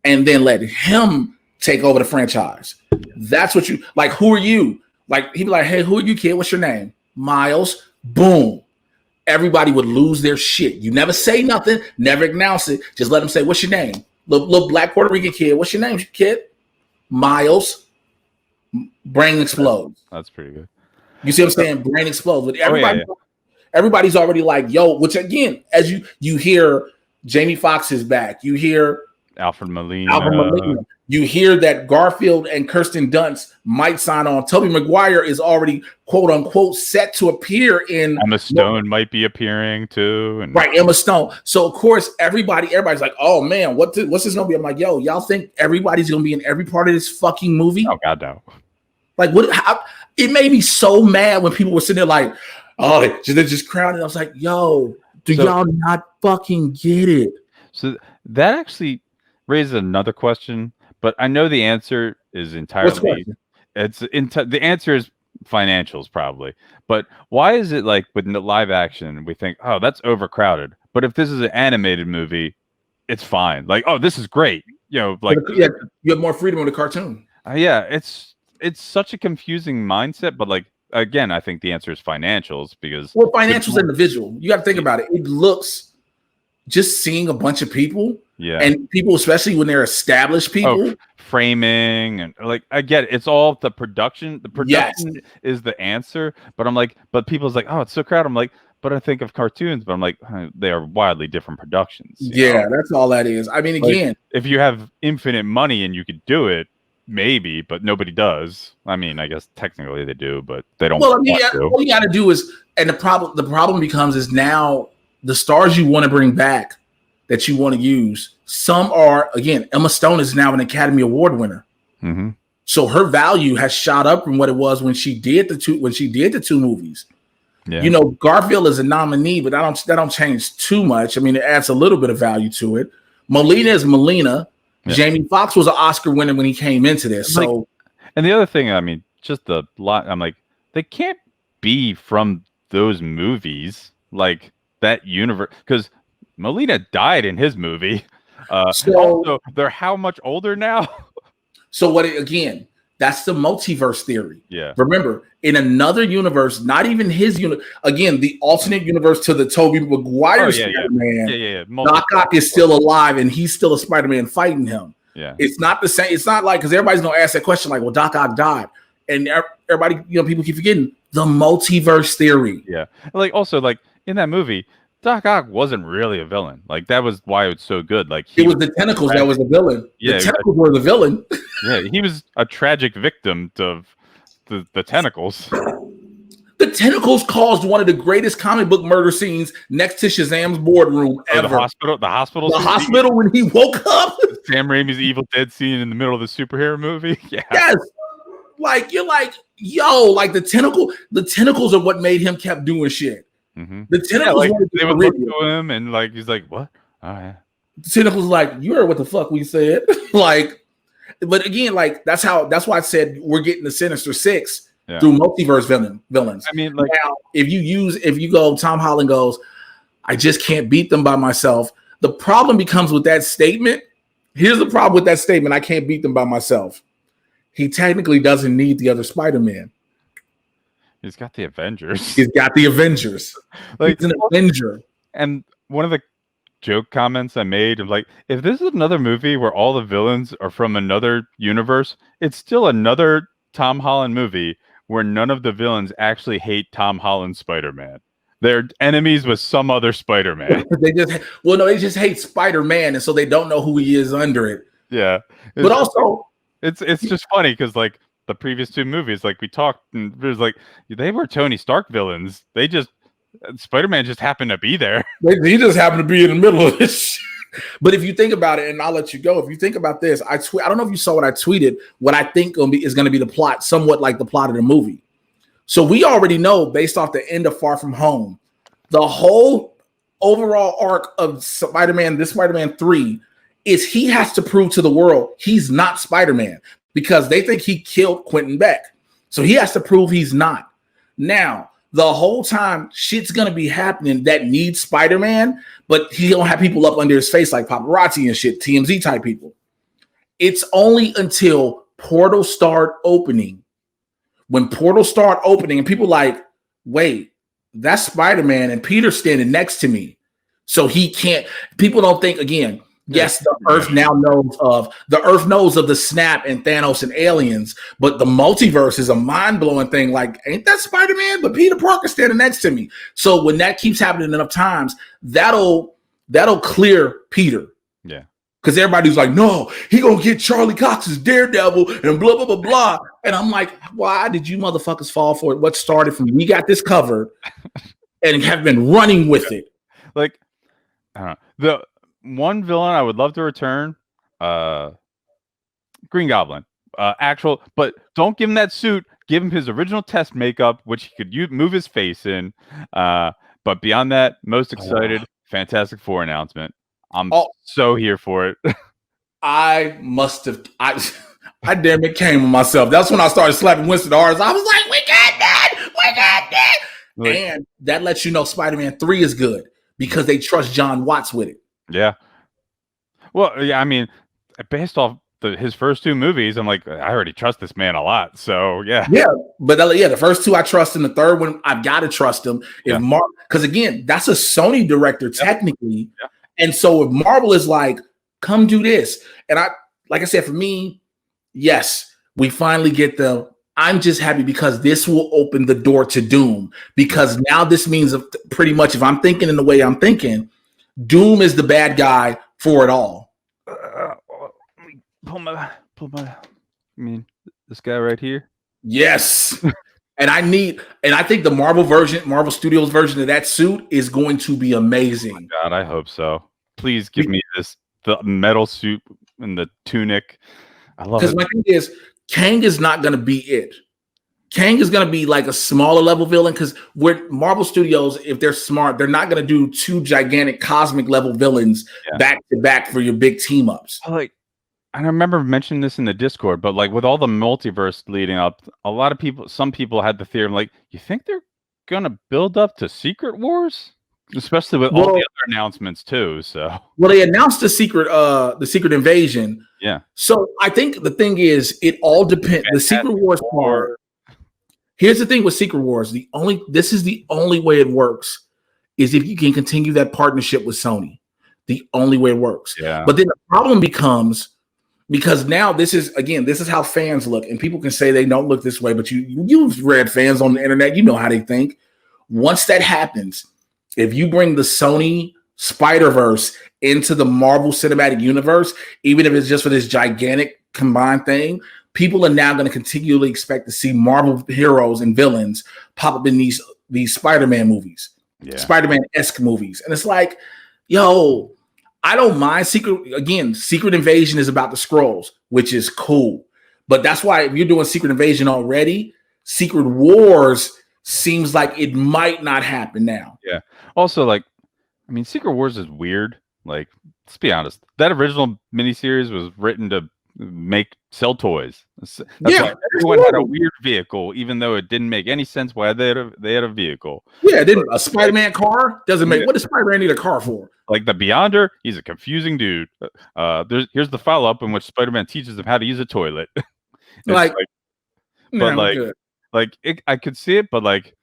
and then let him take over the franchise. That's what you like. Who are you? Like he'd be like, hey, who are you, kid? What's your name? Miles. Boom. Everybody would lose their shit. You never say nothing, never announce it. Just let them say, what's your name? Little black Puerto Rican kid. What's your name, kid? Miles. Brain explodes. That's pretty good. You see what I'm saying? Brain explodes. But yeah. everybody's already like, yo, which again, as you hear Jamie Foxx is back, you hear Alfred Molina. You hear that Garfield and Kirsten Dunst might sign on. Tobey Maguire is already quote unquote set to appear in. Emma Stone might be appearing too, right? Emma Stone. So of course, everybody's like, "Oh man, what's this gonna be?" I'm like, "Yo, y'all think everybody's gonna be in every part of this fucking movie?" Oh God, no! Like what? It made me so mad when people were sitting there like, "Oh, they're just crowding." I was like, "Yo, y'all not fucking get it?" So that actually raises another question, but I know the answer is entirely. The answer is financials probably, but why is it like with the live action we think, oh, that's overcrowded, but if this is an animated movie, it's fine. Like, oh, this is great. You know, like you have more freedom in the cartoon. Yeah, it's such a confusing mindset, but like again, I think the answer is financials because financials and the visual. You got to think about it. It looks. Just seeing a bunch of people, and people, especially when they're established people, framing and like I get it. It's all the production. The production is the answer, but I'm like, but people's like, oh, it's so crowded. I'm like, but I think of cartoons, but I'm like, they are wildly different productions. You know? That's all that is. I mean, again, like, if you have infinite money and you could do it, maybe, but nobody does. I mean, I guess technically they do, but they don't. Well, I mean, all you got to do is, and the problem becomes is now. The stars you want to bring back that you want to use, some are, again, Emma Stone is now an Academy Award winner. Mm-hmm. So her value has shot up from what it was when she did the two movies. Yeah. You know, Garfield is a nominee, but that don't change too much. I mean, it adds a little bit of value to it. Molina is Molina. Yeah. Jamie Foxx was an Oscar winner when he came into this. So, and the other thing, I mean, just the lot, I'm like, they can't be from those movies. Like, that universe, because Molina died in his movie. Also, they're how much older now? Again, that's the multiverse theory. Yeah. Remember, in another universe, not even his universe, again, the alternate universe to the Tobey Maguire Spider-Man, Doc Ock is still alive and he's still a Spider-Man fighting him. Yeah. It's not the same. It's not like, because everybody's going to ask that question like, well, Doc Ock died. And everybody, people keep forgetting the multiverse theory. Yeah. Like, also, like, in that movie, Doc Ock wasn't really a villain. Like, that was why it was so good. Like, it was the tentacles that was the villain. Yeah, the tentacles were the villain. Yeah, he was a tragic victim of the tentacles. The tentacles caused one of the greatest comic book murder scenes next to Shazam's boardroom ever. The hospital when he woke up. Sam Raimi's Evil Dead scene in the middle of the superhero movie. Yeah. Yes. Like, you're like, yo, like the tentacles are what made him kept doing shit. Mm-hmm. The tentacles they would look to him and like he's like, what? Oh yeah. The tentacles like, you heard what the fuck we said. Like, but again, like that's why I said we're getting the Sinister Six through multiverse villains. I mean, like now, if you go, Tom Holland goes, I just can't beat them by myself. The problem becomes with that statement. Here's the problem with that statement: I can't beat them by myself. He technically doesn't need the other Spider-Man. He's got the Avengers. He's got the Avengers. Like, he's an Avenger. And one of the joke comments I made, of like, if this is another movie where all the villains are from another universe, it's still another Tom Holland movie where none of the villains actually hate Tom Holland's Spider-Man. They're enemies with some other Spider-Man. they just hate Spider-Man, and so they don't know who he is under it. Yeah. But also, it's just funny because like the previous two movies, like we talked, and there's like they were Tony Stark villains. Spider-Man just happened to be there. He just happened to be in the middle of this. But if you think about it, and I'll let you go. If you think about this, I don't know if you saw what I tweeted. What I think is going to be the plot, somewhat like the plot of the movie. So we already know, based off the end of Far From Home, the whole overall arc of Spider-Man, this Spider-Man 3, is he has to prove to the world he's not Spider-Man because they think he killed Quentin Beck. So he has to prove he's not. Now, the whole time, shit's going to be happening that needs Spider-Man, but he don't have people up under his face like paparazzi and shit, TMZ type people. It's only until portals start opening. When portals start opening and people like, wait, that's Spider-Man and Peter's standing next to me. So he can't, people don't think, again, Yes, the Earth now knows of the snap and Thanos and aliens, but the multiverse is a mind-blowing thing. Like, ain't that Spider-Man? But Peter Parker standing next to me. So when that keeps happening enough times, that'll clear Peter. Yeah. Because everybody's like, no, he gonna get Charlie Cox's Daredevil and blah, blah, blah, blah. And I'm like, why did you motherfuckers fall for it? What started from we got this covered and have been running with it. Like, I don't know. The one villain I would love to return, Green Goblin. But don't give him that suit. Give him his original test makeup, which he could move his face in. But beyond that, most excited, Fantastic Four announcement. I'm so here for it. I damn it came on myself. That's when I started slapping Winston Arts. I was like, we got that. And that lets you know Spider-Man 3 is good because they trust John Watts with it. Yeah. Well, yeah, I mean, based off his first two movies, I'm like, I already trust this man a lot. So, yeah. Yeah. But the first two I trust him. The third one, I've got to trust him. Because again, that's a Sony director technically. Yeah. And so if Marvel is like, come do this. And like I said, for me, yes, we finally get I'm just happy because this will open the door to Doom. Because now this means pretty much if I'm thinking in the way I'm thinking, Doom is the bad guy for it all. Pull my this guy right here. Yes. And I think the Marvel Studios version of that suit is going to be amazing. Oh God, I hope so. Please give me the metal suit and the tunic. I love it. Because my thing is, Kang is not going to be it. Kang is going to be like a smaller level villain because Marvel Studios, if they're smart, they're not going to do two gigantic cosmic level villains back to back for your big team ups. Like, I remember mentioning this in the Discord, but like with all the multiverse leading up, some people had the theory, like, you think they're going to build up to Secret Wars? Especially with all the other announcements too. So they announced the secret invasion. Yeah. So I think the thing is, it all depends. The Secret Wars part. Here's the thing with Secret Wars. This is the only way it works is if you can continue that partnership with Sony. The only way it works. Yeah. But then the problem becomes because now this is how fans look, and people can say they don't look this way, but you've read fans on the internet. You know how they think. Once that happens. If you bring the Sony Spider-Verse into the Marvel Cinematic Universe, even if it's just for this gigantic combined thing, people are now going to continually expect to see Marvel heroes and villains pop up in these Spider-Man movies, Spider-Man-esque movies. And it's like, yo, I don't mind Secret Invasion is about the Skrulls, which is cool. But that's why if you're doing Secret Invasion already, Secret Wars seems like it might not happen now. Yeah. Also, like, I mean, Secret Wars is weird. Like, let's be honest. That original miniseries was written to sell toys. That's why everyone had a weird vehicle, even though it didn't make any sense why they had a vehicle. Yeah, didn't a Spider-Man car doesn't make. What does Spider-Man need a car for? Like the Beyonder, he's a confusing dude. Here's the follow-up in which Spider-Man teaches him how to use a toilet. I could see it, but like,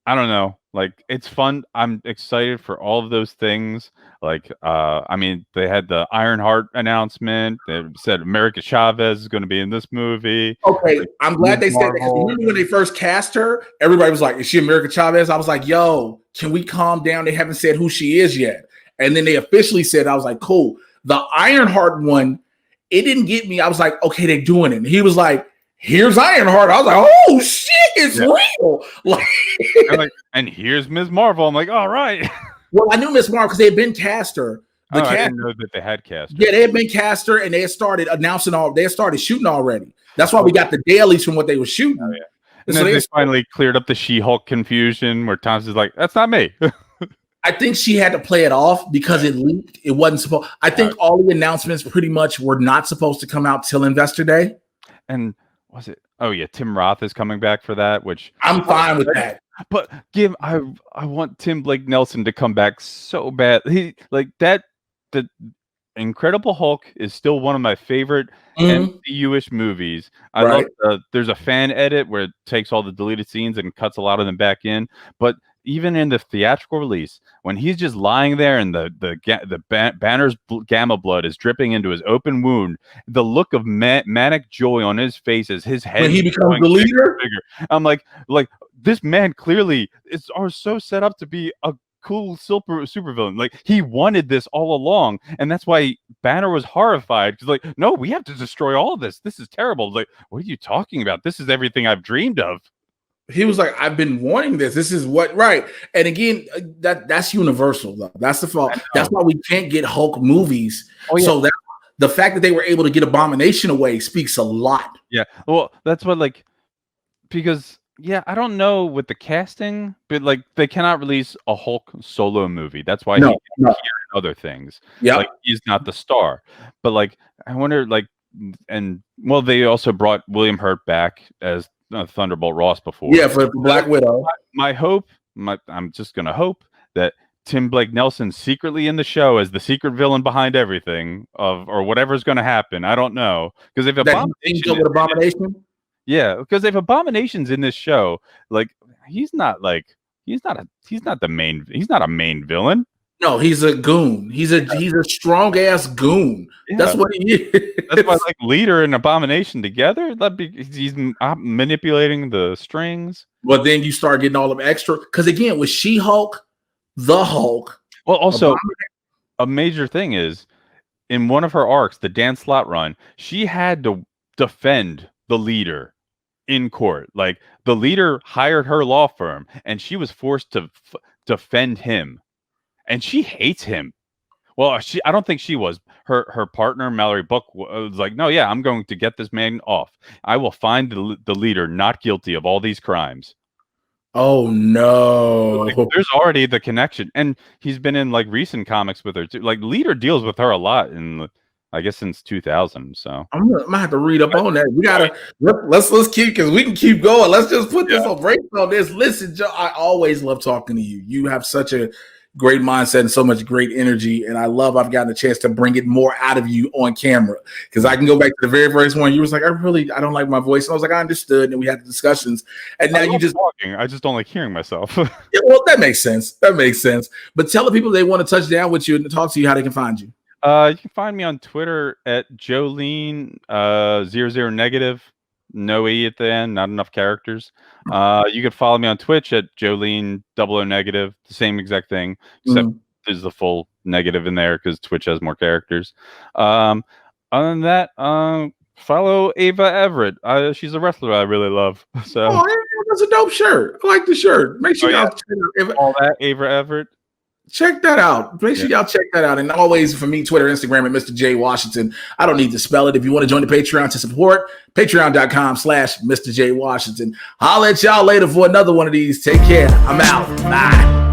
I don't know. Like, it's fun. I'm excited for all of those things. Like, I mean, they had the Ironheart announcement. They said America Chavez is going to be in this movie. Okay, like, I'm glad they said that. Remember when they first cast her? Everybody was like, "Is she America Chavez?" I was like, "Yo, can we calm down? They haven't said who she is yet." And then they officially said, I was like, "Cool." The Ironheart one, it didn't get me. I was like, "Okay, they're doing it." And he was like, "Here's Ironheart." I was like, "Oh shit, it's real!" And here's Ms. Marvel. I'm like, all right. Well, I knew Ms. Marvel because they had been cast her. I didn't know that they had cast her. Yeah, they had been cast her, and they had started announcing they had started shooting already. That's why we got the dailies from what they were shooting. Oh, yeah. And so then they finally cleared up the She-Hulk confusion where Thomas is like, "That's not me." I think she had to play it off because it leaked. It wasn't supposed. I think all the announcements pretty much were not supposed to come out till Investor Day. And was it? Oh yeah, Tim Roth is coming back for that, which I'm fine with that. But I want Tim Blake Nelson to come back so bad. He like that. The Incredible Hulk is still one of my favorite MCU-ish movies. I love. There's a fan edit where it takes all the deleted scenes and cuts a lot of them back in. But even in the theatrical release, when he's just lying there and Banner's gamma blood is dripping into his open wound, the look of manic joy on his face as his head when he becomes the leader, bigger. I'm like this man clearly are so set up to be a cool supervillain. Like, he wanted this all along, and that's why Banner was horrified, because like, no, we have to destroy all of this. This is terrible. Like, what are you talking about? This is everything I've dreamed of. He was like, I've been wanting this. This is what, right. And again, that's universal, though. That's the fault. That's why we can't get Hulk movies. Oh, yeah. So that the fact that they were able to get Abomination away speaks a lot. Yeah. Well, that's what, like, because, yeah, I don't know with the casting, but like, they cannot release a Hulk solo movie. That's why he can hear in other things. Yeah. Like, he's not the star. But like, I wonder, like, and well, they also brought William Hurt back as Thunderbolt Ross before. Yeah, for Black Widow. My hope, I'm just gonna hope that Tim Blake Nelson's secretly in the show as the secret villain behind everything or whatever's going to happen. I don't know, because if Abomination, yeah, because if Abomination's in this show, like, he's not a main villain. No, he's a goon. He's a strong ass goon. Yeah. That's what he is. That's why, like, Leader and Abomination together. He's manipulating the strings. But then you start getting all them extra. Because again, with She-Hulk, the Hulk. Well, also a major thing is, in one of her arcs, the Dan Slott run, she had to defend the Leader in court. Like, the Leader hired her law firm, and she was forced to defend him. And she hates him. Well, I don't think she was. Her partner, Mallory Book, was like, no, yeah, I'm going to get this man off. I will find the Leader not guilty of all these crimes. Oh, no. Like, there's already the connection. And he's been in, like, recent comics with her, too. Like, Leader deals with her a lot in, I guess, since 2000. So I'm gonna have to read up on that. We gotta let's keep, because we can keep going. Let's just put this on break on this. Listen, Joe, I always love talking to you. You have such a great mindset and so much great energy, and I've gotten a chance to bring it more out of you on camera, because I can go back to the very first one. You was like, I don't like my voice, and I was like, I understood, and we had the discussions, and now you just talking. I just don't like hearing myself. Yeah, well, that makes sense. But tell the people they want to touch down with you and talk to you, how they can find you. You can find me on Twitter at Jolene 00 negative. No E at the end, not enough characters. You can follow me on Twitch at Jolene 00 negative, the same exact thing, except there's the full negative in there because Twitch has more characters. Other than that, follow Ava Everett. She's a wrestler I really love. So, that's a dope shirt. I like the shirt. Make sure y'all check out all that Ava Everett. Check that out. Make sure y'all check that out. And always, for me, Twitter, Instagram at Mr. J Washington. I don't need to spell it. If you want to join the Patreon to support, patreon.com/Mr. J Washington. I'll let y'all later for another one of these. Take care. I'm out. Bye.